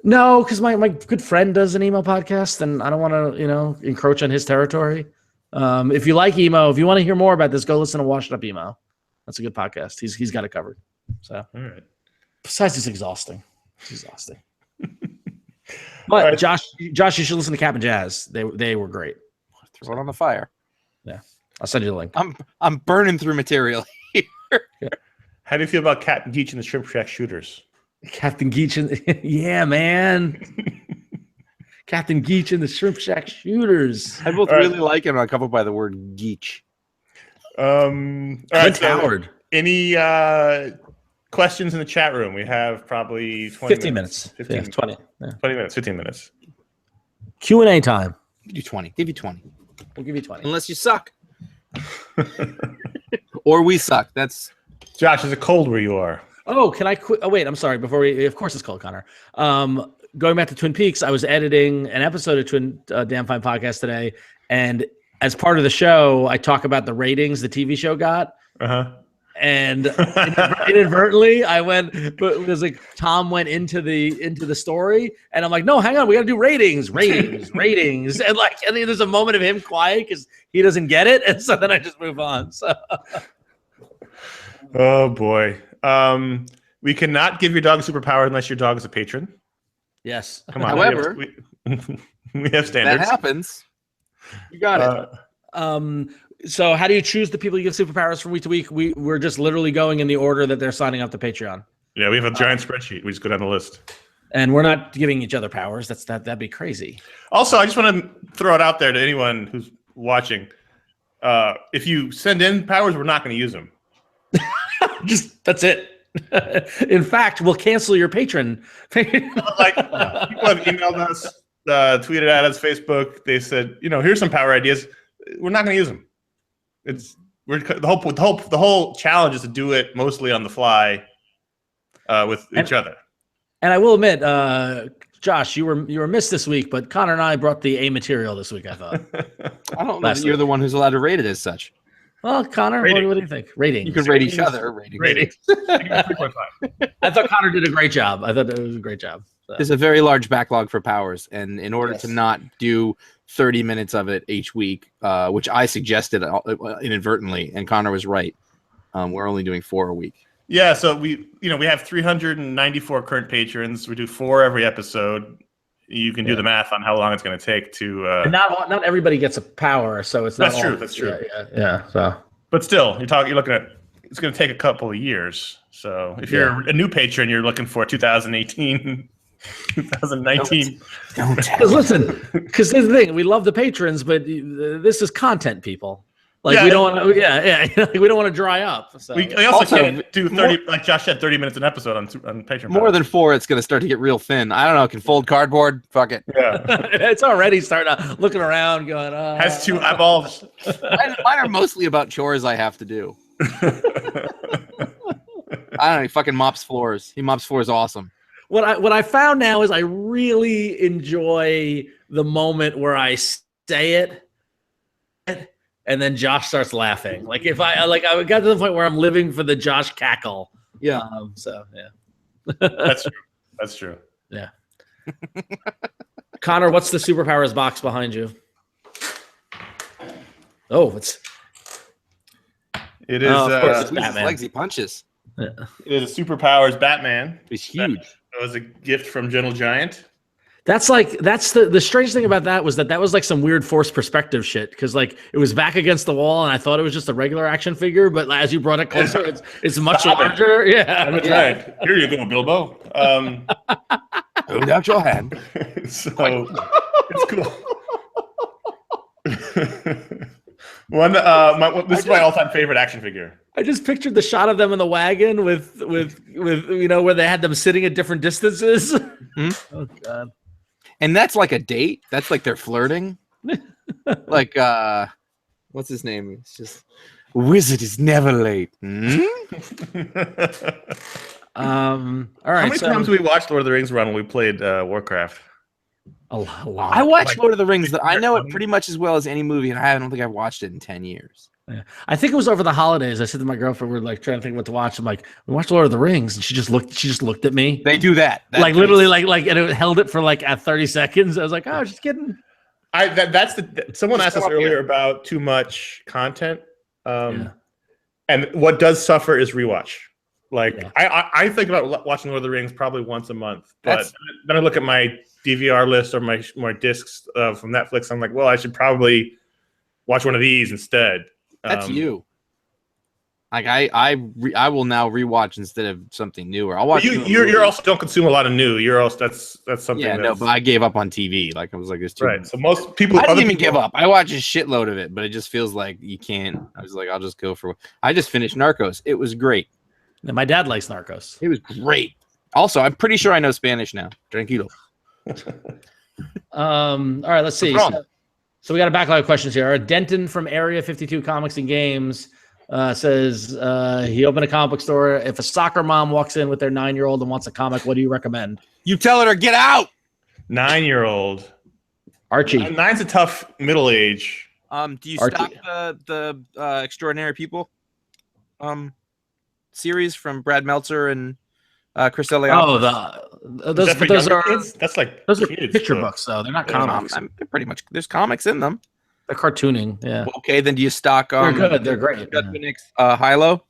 No, because my good friend does an emo podcast, and I don't want to, encroach on his territory. If you like emo, if you want to hear more about this, go listen to Washed Up Emo. That's a good podcast. He's got it covered. So, all right. Besides, it's exhausting. But right. Josh, you should listen to Cap and Jazz. They were great. Throw it on the fire. Yeah, I'll send you the link. I'm burning through material here. Yeah. How do you feel about Captain Geach and the Shrimp Shack Shooters? Captain Geach and yeah, man. Captain Geach and the Shrimp Shack Shooters. I both really like him. I'm coupled by the word Geach. Clint Howard. Any questions in the chat room? We have probably 15 minutes. 20 minutes. 15 minutes. Q&A time. Give you 20. Give you 20. We'll give you 20. Unless you suck. Or we suck. That's Josh, is it cold where you are? Oh, can I quit? Oh, wait, I'm sorry. Before of course it's cold, Connor. Going back to Twin Peaks, I was editing an episode of Twin Damn Fine Podcast today. And as part of the show, I talk about the ratings the TV show got. Uh-huh. And inadvertently, I went, but it was like Tom went into the story, and I'm like, no, hang on, we got to do ratings, and like, and then there's a moment of him quiet because he doesn't get it, and so then I just move on. So, oh boy, we cannot give your dog a superpower unless your dog is a patron. Yes. Come on. However, we have standards. That happens. You got it. So how do you choose the people you give superpowers from week to week? We're just literally going in the order that they're signing up to Patreon. Yeah, we have a giant spreadsheet. We just go down the list. And we're not giving each other powers. That'd be crazy. Also, I just want to throw it out there to anyone who's watching. If you send in powers, we're not going to use them. That's it. In fact, we'll cancel your patron. Like people have emailed us, tweeted at us, Facebook. They said, here's some power ideas. We're not going to use them. The whole challenge is to do it mostly on the fly with each other. And I will admit, Josh, you were missed this week, but Connor and I brought the A material this week. I thought. I don't know that you're the one who's allowed to rate it as such. Well, Connor, what do you think? Ratings. You can rate each other. Ratings. 3.5. I thought Connor did a great job. I thought it was a great job. So. There's a very large backlog for powers, and in order to not do 30 minutes of it each week, which I suggested inadvertently, and Connor was right, we're only doing 4 a week. Yeah, so we have 394 current patrons. We do 4 every episode. You can do the math on how long it's going to take to. And not everybody gets a power, so it's not. That's true. Yeah. So, but still, you're looking at it's going to take a couple of years. So if you're a new patron, you're looking for 2018. 2019. Listen, because here's the thing: we love the patrons, but this is content, people. Like we don't want to, like, we don't want to dry up. So we also can't do 30, like Josh said, 30 minutes an episode on Patreon. More than 4, it's going to start to get real thin. I don't know. Can fold cardboard? Fuck it. Yeah. It's already starting looking around, going, has 2 eyeballs. Mine are mostly about chores I have to do. I don't know. He fucking mops floors. He mops floors awesome. What I found now is I really enjoy the moment where I say it and then Josh starts laughing. Like if I got to the point where I'm living for the Josh cackle. Yeah. So yeah. That's true. That's true. Yeah. Connor, what's the superpowers box behind you? Oh, it is of course, it's Batman. Legs he punches. Yeah. It is a superpowers Batman. It's huge. That was a gift from Gentle Giant. That's the strange thing about that was that was like some weird forced perspective shit, because like it was back against the wall and I thought it was just a regular action figure, but as you brought it closer, it's much larger. Yeah, that's right. Here you go, Bilbo. Hold out your hand. So it's cool. This is my all-time favorite action figure. I just pictured the shot of them in the wagon with where they had them sitting at different distances. Mm-hmm. Oh god. And that's like a date. That's like they're flirting. Like what's his name? It's just wizard is never late. Hmm? All right. How many times we watched Lord of the Rings run when we played Warcraft? A lot. I watched Lord of the Rings. I know it pretty much as well as any movie, and I don't think I've watched it in 10 years. Yeah. I think it was over the holidays. I said to my girlfriend, we're like trying to think what to watch. I'm like, we watched Lord of the Rings, and she just looked at me. They do that. Like literally, like, and it held it for like at 30 seconds. I was like, oh, just kidding. Someone asked us earlier about too much content, and what does suffer is rewatch. Like I think about watching Lord of the Rings probably once a month, but then I look at my DVR list or my discs from Netflix. I'm like, well, I should probably watch one of these instead. That's you. Like I will now rewatch instead of something newer. I'll watch. You're also don't consume a lot of new. You're also that's something. Yeah, no, but I gave up on TV. Like I was like, it's too right. So most people. I didn't even give up. I watch a shitload of it, but it just feels like you can't. I was like, I'll just go for. I just finished Narcos. It was great. And my dad likes Narcos. It was great. Also, I'm pretty sure I know Spanish now. Tranquilo. All right, let's see. So we got a backlog of questions here. Denton from Area 52 Comics and Games says he opened a comic book store. If a soccer mom walks in with their 9-year-old and wants a comic, what do you recommend? You tell her to get out. 9-year-old. Archie. 9's a tough middle age. Do you stock the Extraordinary People series from Brad Meltzer and Chris Eliopoulos? Oh, those are kids? That's like those are picture books, though. They're not comics. They're pretty much there's comics in them. They're cartooning. Yeah. Well, okay, then do you stock? They're good. They're great. Hilo.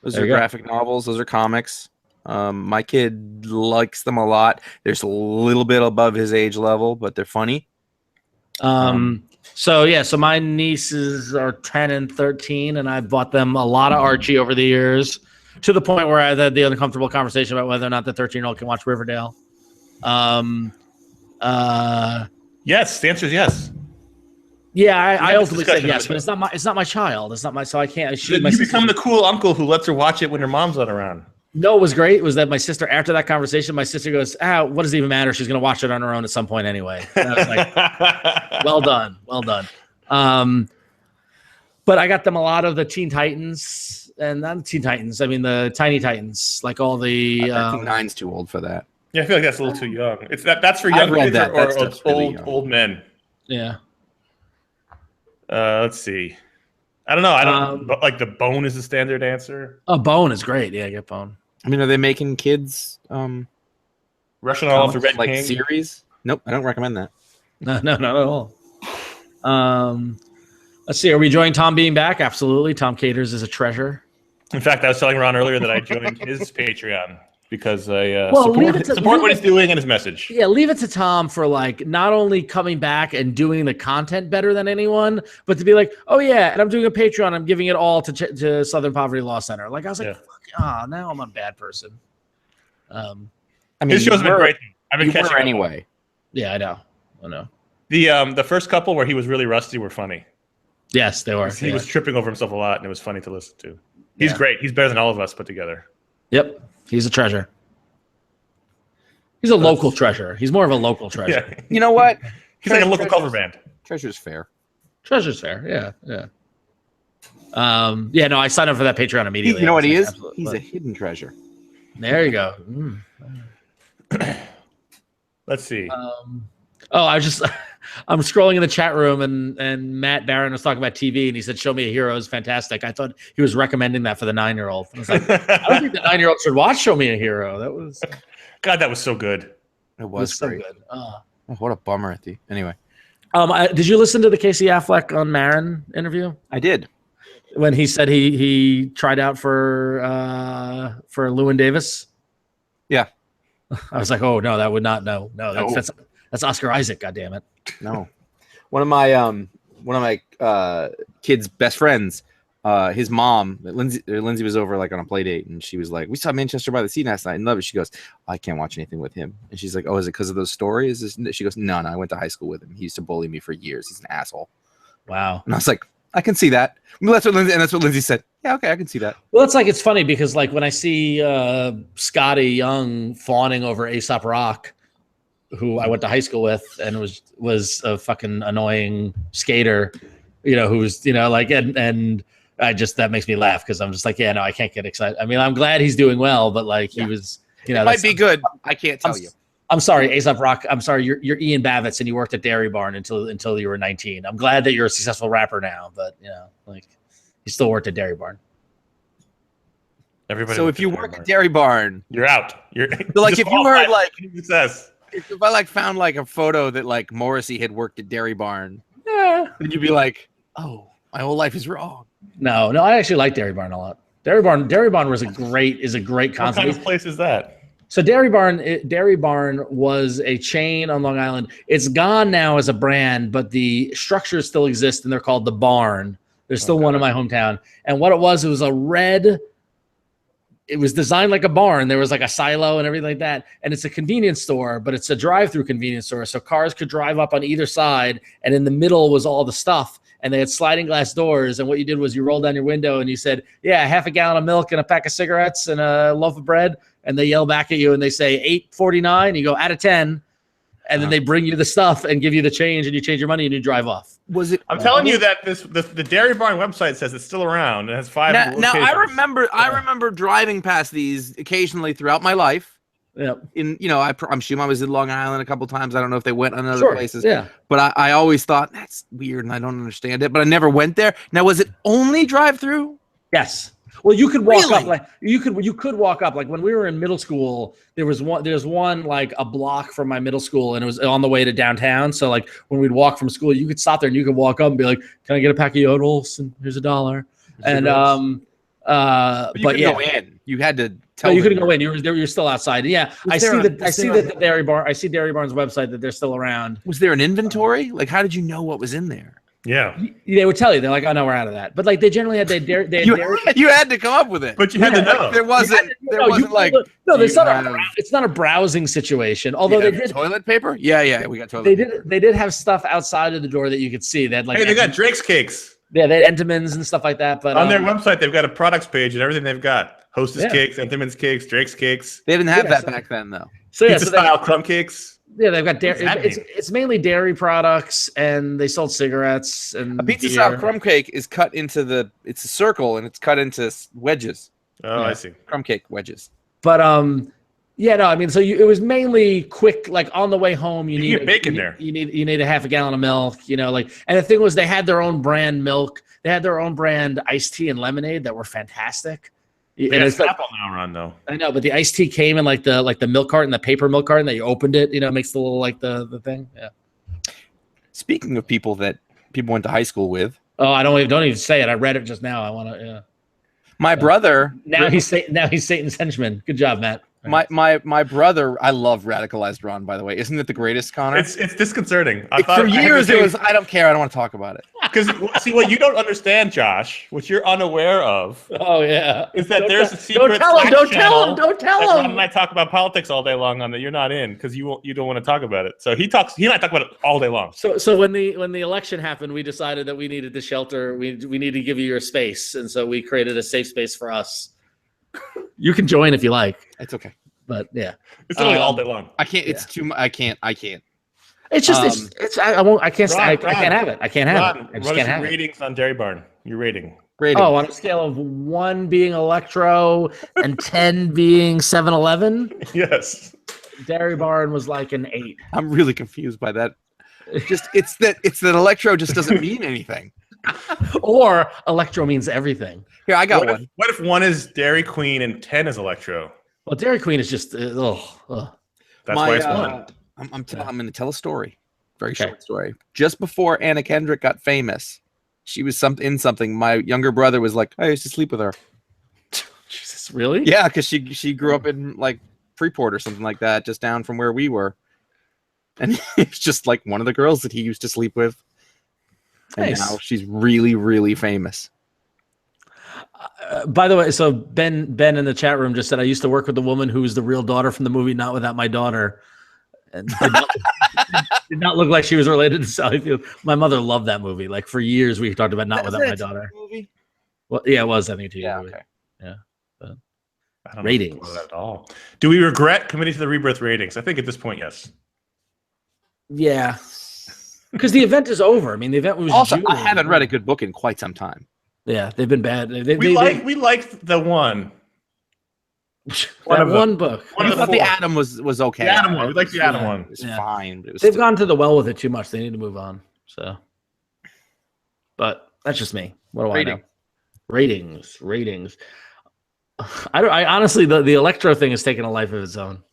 Those are graphic novels. Those are comics. My kid likes them a lot. There's a little bit above his age level, but they're funny. So my nieces are 10 and 13, and I bought them a lot of Archie over the years, to the point where I had the uncomfortable conversation about whether or not the 13-year-old can watch Riverdale. Yes, the answer is yes. Yeah, I ultimately said yes, but it's not my child. It's not my, so I can't. You become the cool uncle who lets her watch it when her mom's not around. No, what was great was that my sister, after that conversation, my sister goes, what does it even matter? She's going to watch it on her own at some point anyway. And I was like, well done. But I got them a lot of the Teen Titans, and not Teen Titans. I mean, the Tiny Titans, like all the. I think 9's too old for that. Yeah, I feel like that's a little too young. It's that's for young kids or old men. Yeah. Let's see. I don't know. But like the Bone is the standard answer. Bone is great. Yeah, get Bone. I mean, are they making kids Russian all off the Red King series? Nope, I don't recommend that. No, not at all. Let's see. Are we enjoying Tom being back? Absolutely. Tom Caters is a treasure. In fact, I was telling Ron earlier that I joined his Patreon because I support what he's doing and his message. Yeah, leave it to Tom for like not only coming back and doing the content better than anyone, but to be like, oh yeah, and I'm doing a Patreon. I'm giving it all to Southern Poverty Law Center. Like I was like, now I'm a bad person. I mean, his show's been great. I've been catching anyway. Yeah, I know. The first couple where he was really rusty were funny. Yes, they were. He was tripping over himself a lot, and it was funny to listen to. He's great. He's better than all of us put together. Yep, he's a treasure. He's a local treasure. He's more of a local treasure. Yeah. You know what? He's like a local cover band. Treasure's fair. Treasure's fair. Yeah. No, I signed up for that Patreon immediately. You know what he is? He's a hidden treasure. There you go. Let's see. I'm scrolling in the chat room and Matt Barron was talking about TV and he said, "Show Me a Hero" is fantastic. I thought he was recommending that for the 9-year-old. I was like, I don't think the 9-year-old should watch Show Me a Hero. That was God, that was so good. It was so great. good. What a bummer at the anyway. Did you listen to the Casey Affleck on Maron interview? I did. When he said he tried out for Llewyn Davis? Yeah. I was like, oh no, that would not that's Oscar Isaac, goddammit. No. One of my kids' best friends, his mom, Lindsay was over like on a play date, and she was like, "We saw Manchester by the Sea last night and love it." She goes, "I can't watch anything with him." And she's like, "Oh, is it because of those stories?" She goes, No, I went to high school with him. He used to bully me for years. He's an asshole. Wow. And I was like, I can see that. Well, that's what Lindsay said. Yeah, okay, I can see that. Well, it's funny because like when I see Scotty Young fawning over Aesop Rock, who I went to high school with and was a fucking annoying skater, who's like and I just that makes me laugh because I'm just like, yeah, no, I can't get excited. I mean, I'm glad he's doing well, but like he was, it might be good. I can't tell you. I'm sorry, Aesop Rock. I'm sorry, you're Ian Bavitz and you worked at Dairy Barn until you were 19. I'm glad that you're a successful rapper now, but like you still worked at Dairy Barn. Everybody. So if you work at Dairy Barn, you're out. So like if you heard like success. If I like found like a photo that like Morrissey had worked at Dairy Barn, then you'd be like, oh, my whole life is wrong. No, I actually like Dairy Barn a lot. Dairy Barn was a great concept. What kind of place is that? So Dairy Barn was a chain on Long Island. It's gone now as a brand, but the structures still exist, and they're called the Barn. There's still one in my hometown. And what it was a red. It was designed like a barn. There was like a silo and everything like that. And it's a convenience store, but it's a drive-through convenience store. So cars could drive up on either side, and in the middle was all the stuff. And they had sliding glass doors. And what you did was you rolled down your window and you said, yeah, half a gallon of milk and a pack of cigarettes and a loaf of bread. And they yell back at you and they say $8.49. You go out of 10. And then they bring you the stuff and give you the change, and you change your money and you drive off. Was it? I'm telling you that the Dairy Barn website says it's still around. It has 5 locations. Now I remember driving past these occasionally throughout my life. Yeah. I'm sure I was in Long Island a couple times. I don't know if they went on other places. Yeah. But I always thought that's weird and I don't understand it. But I never went there. Now, was it only drive-through? Yes. Well, you could walk up like you could walk up like when we were in middle school. There's one like a block from my middle school, and it was on the way to downtown. So like when we'd walk from school, you could stop there and you could walk up and be like, "Can I get a pack of yodels? And here's $1." And but you couldn't go in. You had to tell. No, you couldn't go in. You're still outside. Yeah, I see that the Dairy Barn. I see Dairy Barn's website that they're still around. Was there an inventory? Like, how did you know what was in there? Yeah, they would tell you. They're like, "Oh no, we're out of that." But like, they generally had you had to come up with it, but you had to know. Like, there wasn't like it's not a browsing situation. Although they did toilet paper. Yeah, we got toilet. They did have stuff outside of the door that you could see. They had like they got Drake's cakes. Yeah, they had Entenmann's and stuff like that. But on their website, they've got a products page and everything they've got: Hostess cakes, Entenmann's cakes, Drake's cakes. They didn't have that back then, though. Pizza style crumb cakes. Yeah, they've got dairy. It's mainly dairy products, and they sold cigarettes and a pizza style crumb cake is cut into it's a circle and it's cut into wedges. Oh, I see. Crumb cake wedges. But yeah, no, I mean, so it was mainly quick, like on the way home. You need bacon there. You need a half a gallon of milk. And the thing was, they had their own brand milk. They had their own brand iced tea and lemonade that were fantastic. And it's Apple now run though. I know, but the iced tea came in like the milk carton, the paper milk carton that you opened it. It makes the little like the thing. Yeah. Speaking of people that people went to high school with. Oh, I don't even say it. I read it just now. I want to. Yeah. My brother. Now he's Satan's henchman. Good job, Matt. My brother. I love Radicalized Ron. By the way, isn't it the greatest, Connor? It's disconcerting. For years it was. I don't care. I don't want to talk about it. Because see, what you don't understand, Josh, what you're unaware of, Oh yeah, is that there's a Don't secret. tell him. Slack Don't tell channel him. Don't that tell Ron him. and I talk about politics all day long on that you're not in because you don't want to talk about it. So he and I talk about it all day long. So when the election happened, we decided that we needed to shelter. We need to give you your space, and so we created a safe space for us. You can join if you like. It's okay. But yeah, It's literally all day long. I can't. It's too much. I can't. it's just it's I won't. I can't. Ron, I can't have it. I can't have Ron, it. I just what is can't your have it. ratings on Dairy Barn? Your rating. Rating. Oh, on a scale of 1 being Electro and 10 being 7-Eleven, Yes. Dairy Barn was like an 8. I'm really confused by that. It's that Electro just doesn't mean anything. Or Electro means everything. Here, I got What one. what if 1 is Dairy Queen and 10 is Electro? Well, Dairy Queen is just That's My, why it's 1. I'm going to tell a story. Very Okay. short story. Just before Anna Kendrick got famous, she was in something. My younger brother was like, I used to sleep with her. Jesus, really? Yeah, because she grew up in like Freeport or something like that, just down from where we were. And it's just like one of the girls that he used to sleep with. And Nice. now she's really, really famous. By the way, so Ben in the chat room just said I used to work with the woman who was the real daughter from the movie Not Without My Daughter, and did not look like she was related to Sally Field. My mother loved that movie. Like for years, we talked about Not Without My Daughter. Movie? Well, yeah, it was. I think. Yeah. Movie. Okay. I don't Ratings. know that at all. Do we regret committing to the Rebirth ratings? I think at this point, yes. Yeah, because the event is over. I mean, the event was Also, June. I haven't read a good book in quite some time. Yeah, they've been bad. We liked the one. That one book. One I of the thought the four. Atom was okay. The Atom one. We liked the Atom one. It was Yeah. fine. But it was They've still- gone to the well with it too much. They need to move on. So, but that's just me. What do I know? Ratings. I honestly, the Electro thing has taken a life of its own.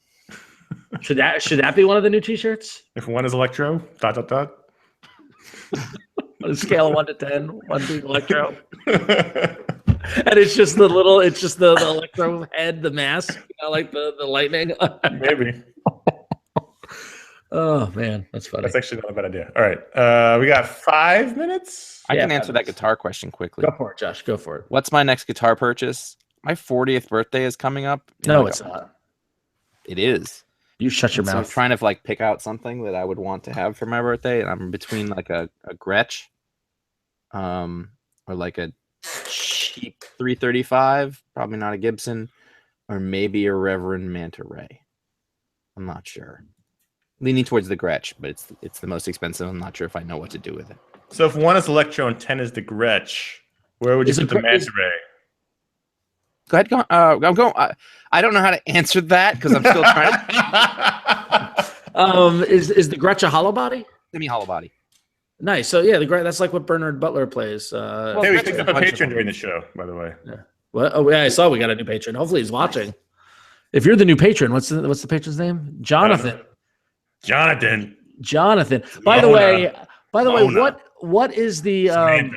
Should that be one of the new T-shirts? If 1 is Electro, ... On a scale of 1 to 10, 1 being Electro, and it's just the Electro head, the mask, like the lightning. Maybe. Oh man, that's funny. That's actually not a bad idea. All right. We got 5 minutes. I can Yeah, answer that guitar question quickly. Go for it, Josh. Go for it. What's my next guitar purchase? My 40th birthday is coming up. No, it's not. It is. You shut your So I'm mouth. trying to like pick out something that I would want to have for my birthday, and I'm between like a Gretsch, or like a cheap 335, probably not a Gibson, or maybe a Reverend Manta Ray. I'm not sure. Leaning towards the Gretsch, but it's the most expensive. I'm not sure if I know what to do with it. So if 1 is Electro and 10 is the Gretsch, where would you Is put it the Gretsch- Manta Ray? Go ahead. I'm going. I don't know how to answer that because I'm still trying. Is the Gretsch a hollow body? Give me hollow body. Nice. So yeah, that's like what Bernard Butler plays. Hey, we picked up a patron during the show, by the way. What? Oh yeah, I saw we got a new patron. Hopefully he's watching. If you're the new patron, what's the patron's name? Jonathan. Jonathan. By the way, Mona. what is the Samantha.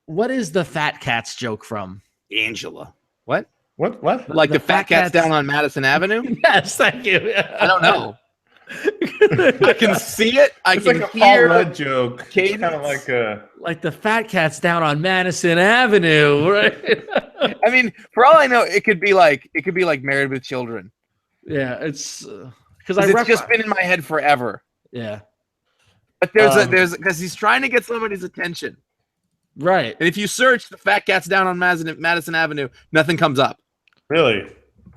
what is the Fat Cats joke from? Angela. What? What? Like the fat cats down on Madison Avenue? Yes, thank you. I don't know. I can see it. I It's can like a Paul hear. Rudd joke. It's cadence. kind of like a... Like the Fat Cats down on Madison Avenue, right? I mean, for all I know, it could be like Married with Children. Yeah, it's because It's just been in my head forever. yeah, But there's because he's trying to get somebody's attention. right. And if you search the fat cats down on Madison Avenue, nothing comes up. Really?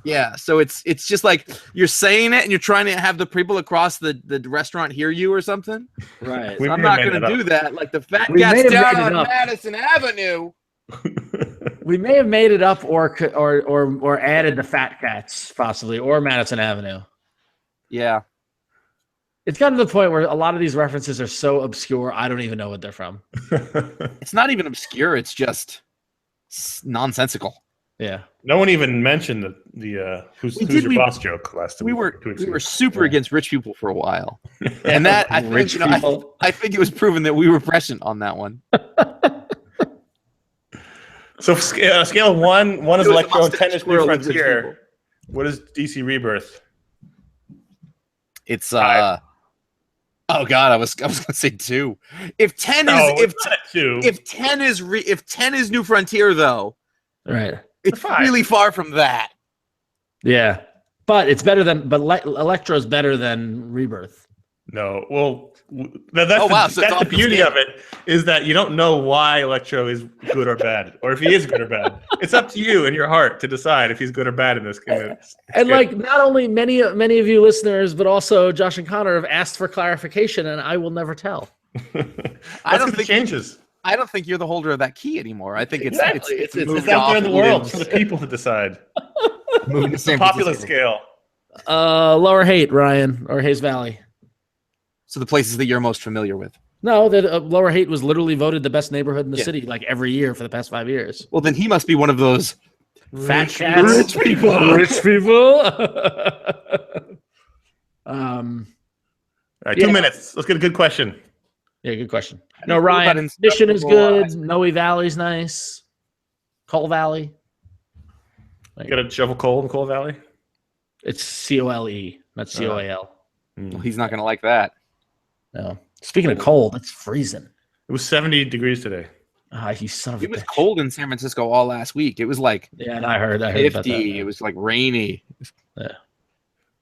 Yeah, so it's just like you're saying it and you're trying to have the people across the restaurant hear you or something. Right. We I'm may not have going made to it do that. Like the fat We may cats have down made it on up. Madison Avenue. We may have made it up or added the Fat Cats possibly or Madison Avenue. Yeah. It's gotten to the point where a lot of these references are so obscure, I don't even know what they're from. It's not even obscure. It's just nonsensical. Yeah. No one even mentioned the who's your boss joke last We week. were 2 weeks ago. super against rich people for a while, and that I think, Rich people. I think it was proven that we were prescient on that one. So scale of 1 is It was Electro, Mustache 10 is New Squirrel with rich Frontier. What is DC Rebirth? It's 5. Oh God, I was gonna say 2. If 10 is New Frontier though, Right. it's really far from that. Yeah. But it's better than Electro's better than Rebirth. No, well, that's the beauty of it, is that you don't know why Electro is good or bad, or if he is good or bad. It's up to you and your heart to decide if he's good or bad in this. And like, not only many of you listeners, but also Josh and Connor have asked for clarification, and I will never tell. I don't think it changes. I don't think you're the holder of that key anymore. I think it's out there in the world for the people to decide. Moving to San popular scale. Lower Haight, Ryan, or Hayes Valley. So the places that you're most familiar with. No, that Lower Haight was literally voted the best neighborhood in the city like every year for the past 5 years. Well, then he must be one of those fat cats, rich people. All right, 2 minutes. Let's get a good question. Yeah, good question. No, Ryan, Mission is good. Noe Valley's nice. Coal Valley. You got to shovel coal in Coal Valley? It's COLE, not COAL. Well, he's not going to like that. No. Speaking of cold, it's freezing. It was 70 degrees today. You son of a bitch. It was cold in San Francisco all last week. It was like and I heard 50. About that. It was like rainy. Yeah.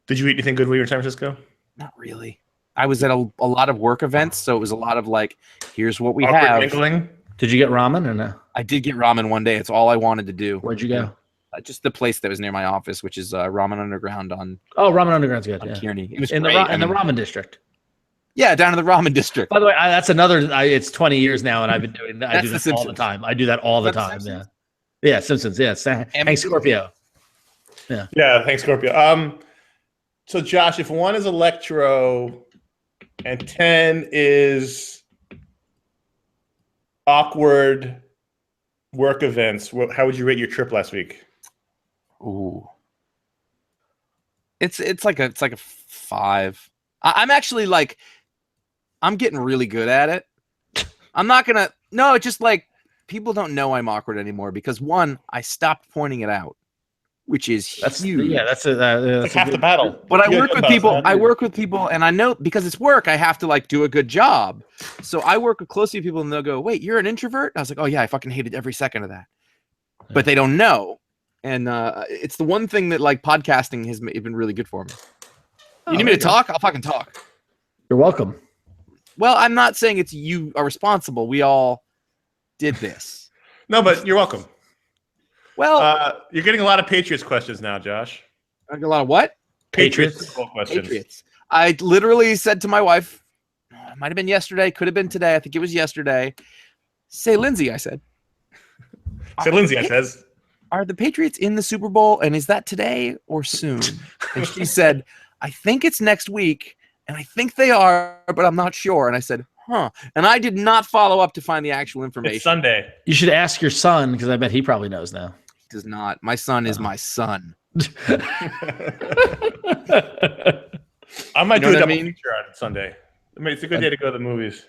Did you eat anything good when you were in San Francisco? Not really. I was at a lot of work events, so it was a lot of like, here's what we Awkward have. mingling? Did you get ramen or no? I did get ramen one day. It's all I wanted to do. Where'd you go? Just the place that was near my office, which is Ramen Underground on. Oh, Ramen Underground's good. On yeah. Kearney. It was in the ramen district. Yeah, down in the ramen district. By the way, that's another. It's 20 years now, and I've been doing that. I do that all the time. I do that all the time. Yeah. Yeah, Simpsons. Yeah, Hank Scorpio. Yeah. Yeah, Hank Scorpio. So Josh, if 1 is Electro and 10 is awkward work events, how would you rate your trip last week? Ooh. It's like a 5. I'm actually like, I'm getting really good at it. I'm not gonna. No, it's just like people don't know I'm awkward anymore because 1, I stopped pointing it out, which is huge. Yeah, that's half the battle. But I work with people. I work with people, and I know because it's work, I have to like do a good job. So I work closely with people, and they'll go, "Wait, you're an introvert?" I was like, "Oh yeah, I fucking hated every second of that." Yeah. But they don't know, and it's the one thing that like podcasting has been really good for me. You need me to talk? I'll fucking talk. You're welcome. Well, I'm not saying it's you are responsible. We all did this. No, but you're welcome. Well, you're getting a lot of Patriots questions now, Josh. I get a lot of what? Patriots questions. Patriots. I literally said to my wife, it might have been yesterday, could have been today. I think it was yesterday. Say, Lindsay, I said. Say, Lindsay, I says. Are the Patriots in the Super Bowl? And is that today or soon? And she said, I think it's next week. And I think they are, but I'm not sure. And I said, huh. And I did not follow up to find the actual information. It's Sunday. You should ask your son, because I bet he probably knows now. He does not. My son is my son. I might do a double feature on Sunday. I mean, it's a good day to go to the movies.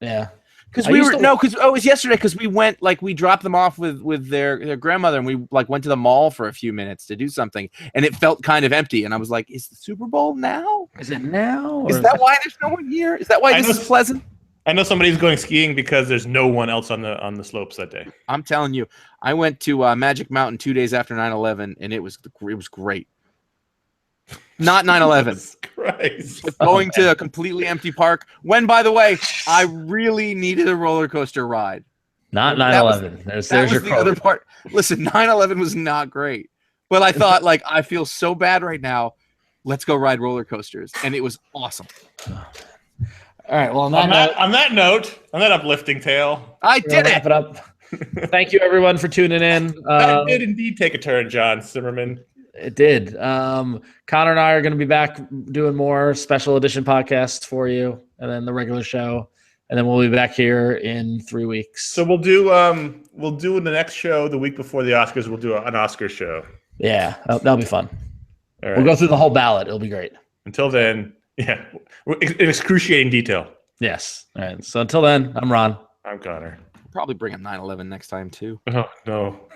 Yeah. Because it was yesterday because we went, like, we dropped them off with their grandmother and we, like, went to the mall for a few minutes to do something and it felt kind of empty. And I was like, is the Super Bowl now? Is it now? Is that why there's no one here? Is that why this is pleasant? I know somebody's going skiing because there's no one else on the slopes that day. I'm telling you, I went to Magic Mountain 2 days after 9/11 and it was great. Not 9/11. Christ. Going to a completely empty park. When, by the way, I really needed a roller coaster ride. Not 9/11. There's your the other part. Listen, 9/11 was not great, but I thought, like, I feel so bad right now. Let's go ride roller coasters, and it was awesome. All right. Well, on that uplifting tale, I did it. Wrap it up. Thank you, everyone, for tuning in. That did indeed take a turn, John Zimmerman. It did. Connor and I are going to be back doing more special edition podcasts for you, and then the regular show, and then we'll be back here in 3 weeks. So we'll do the next show the week before the Oscars. We'll do an Oscar show. Yeah, that'll be fun. All right. We'll go through the whole ballot. It'll be great. Until then, yeah, in excruciating detail. Yes. All right. So until then, I'm Ron. I'm Connor. I'll probably bring up 9/11 next time too. Oh no.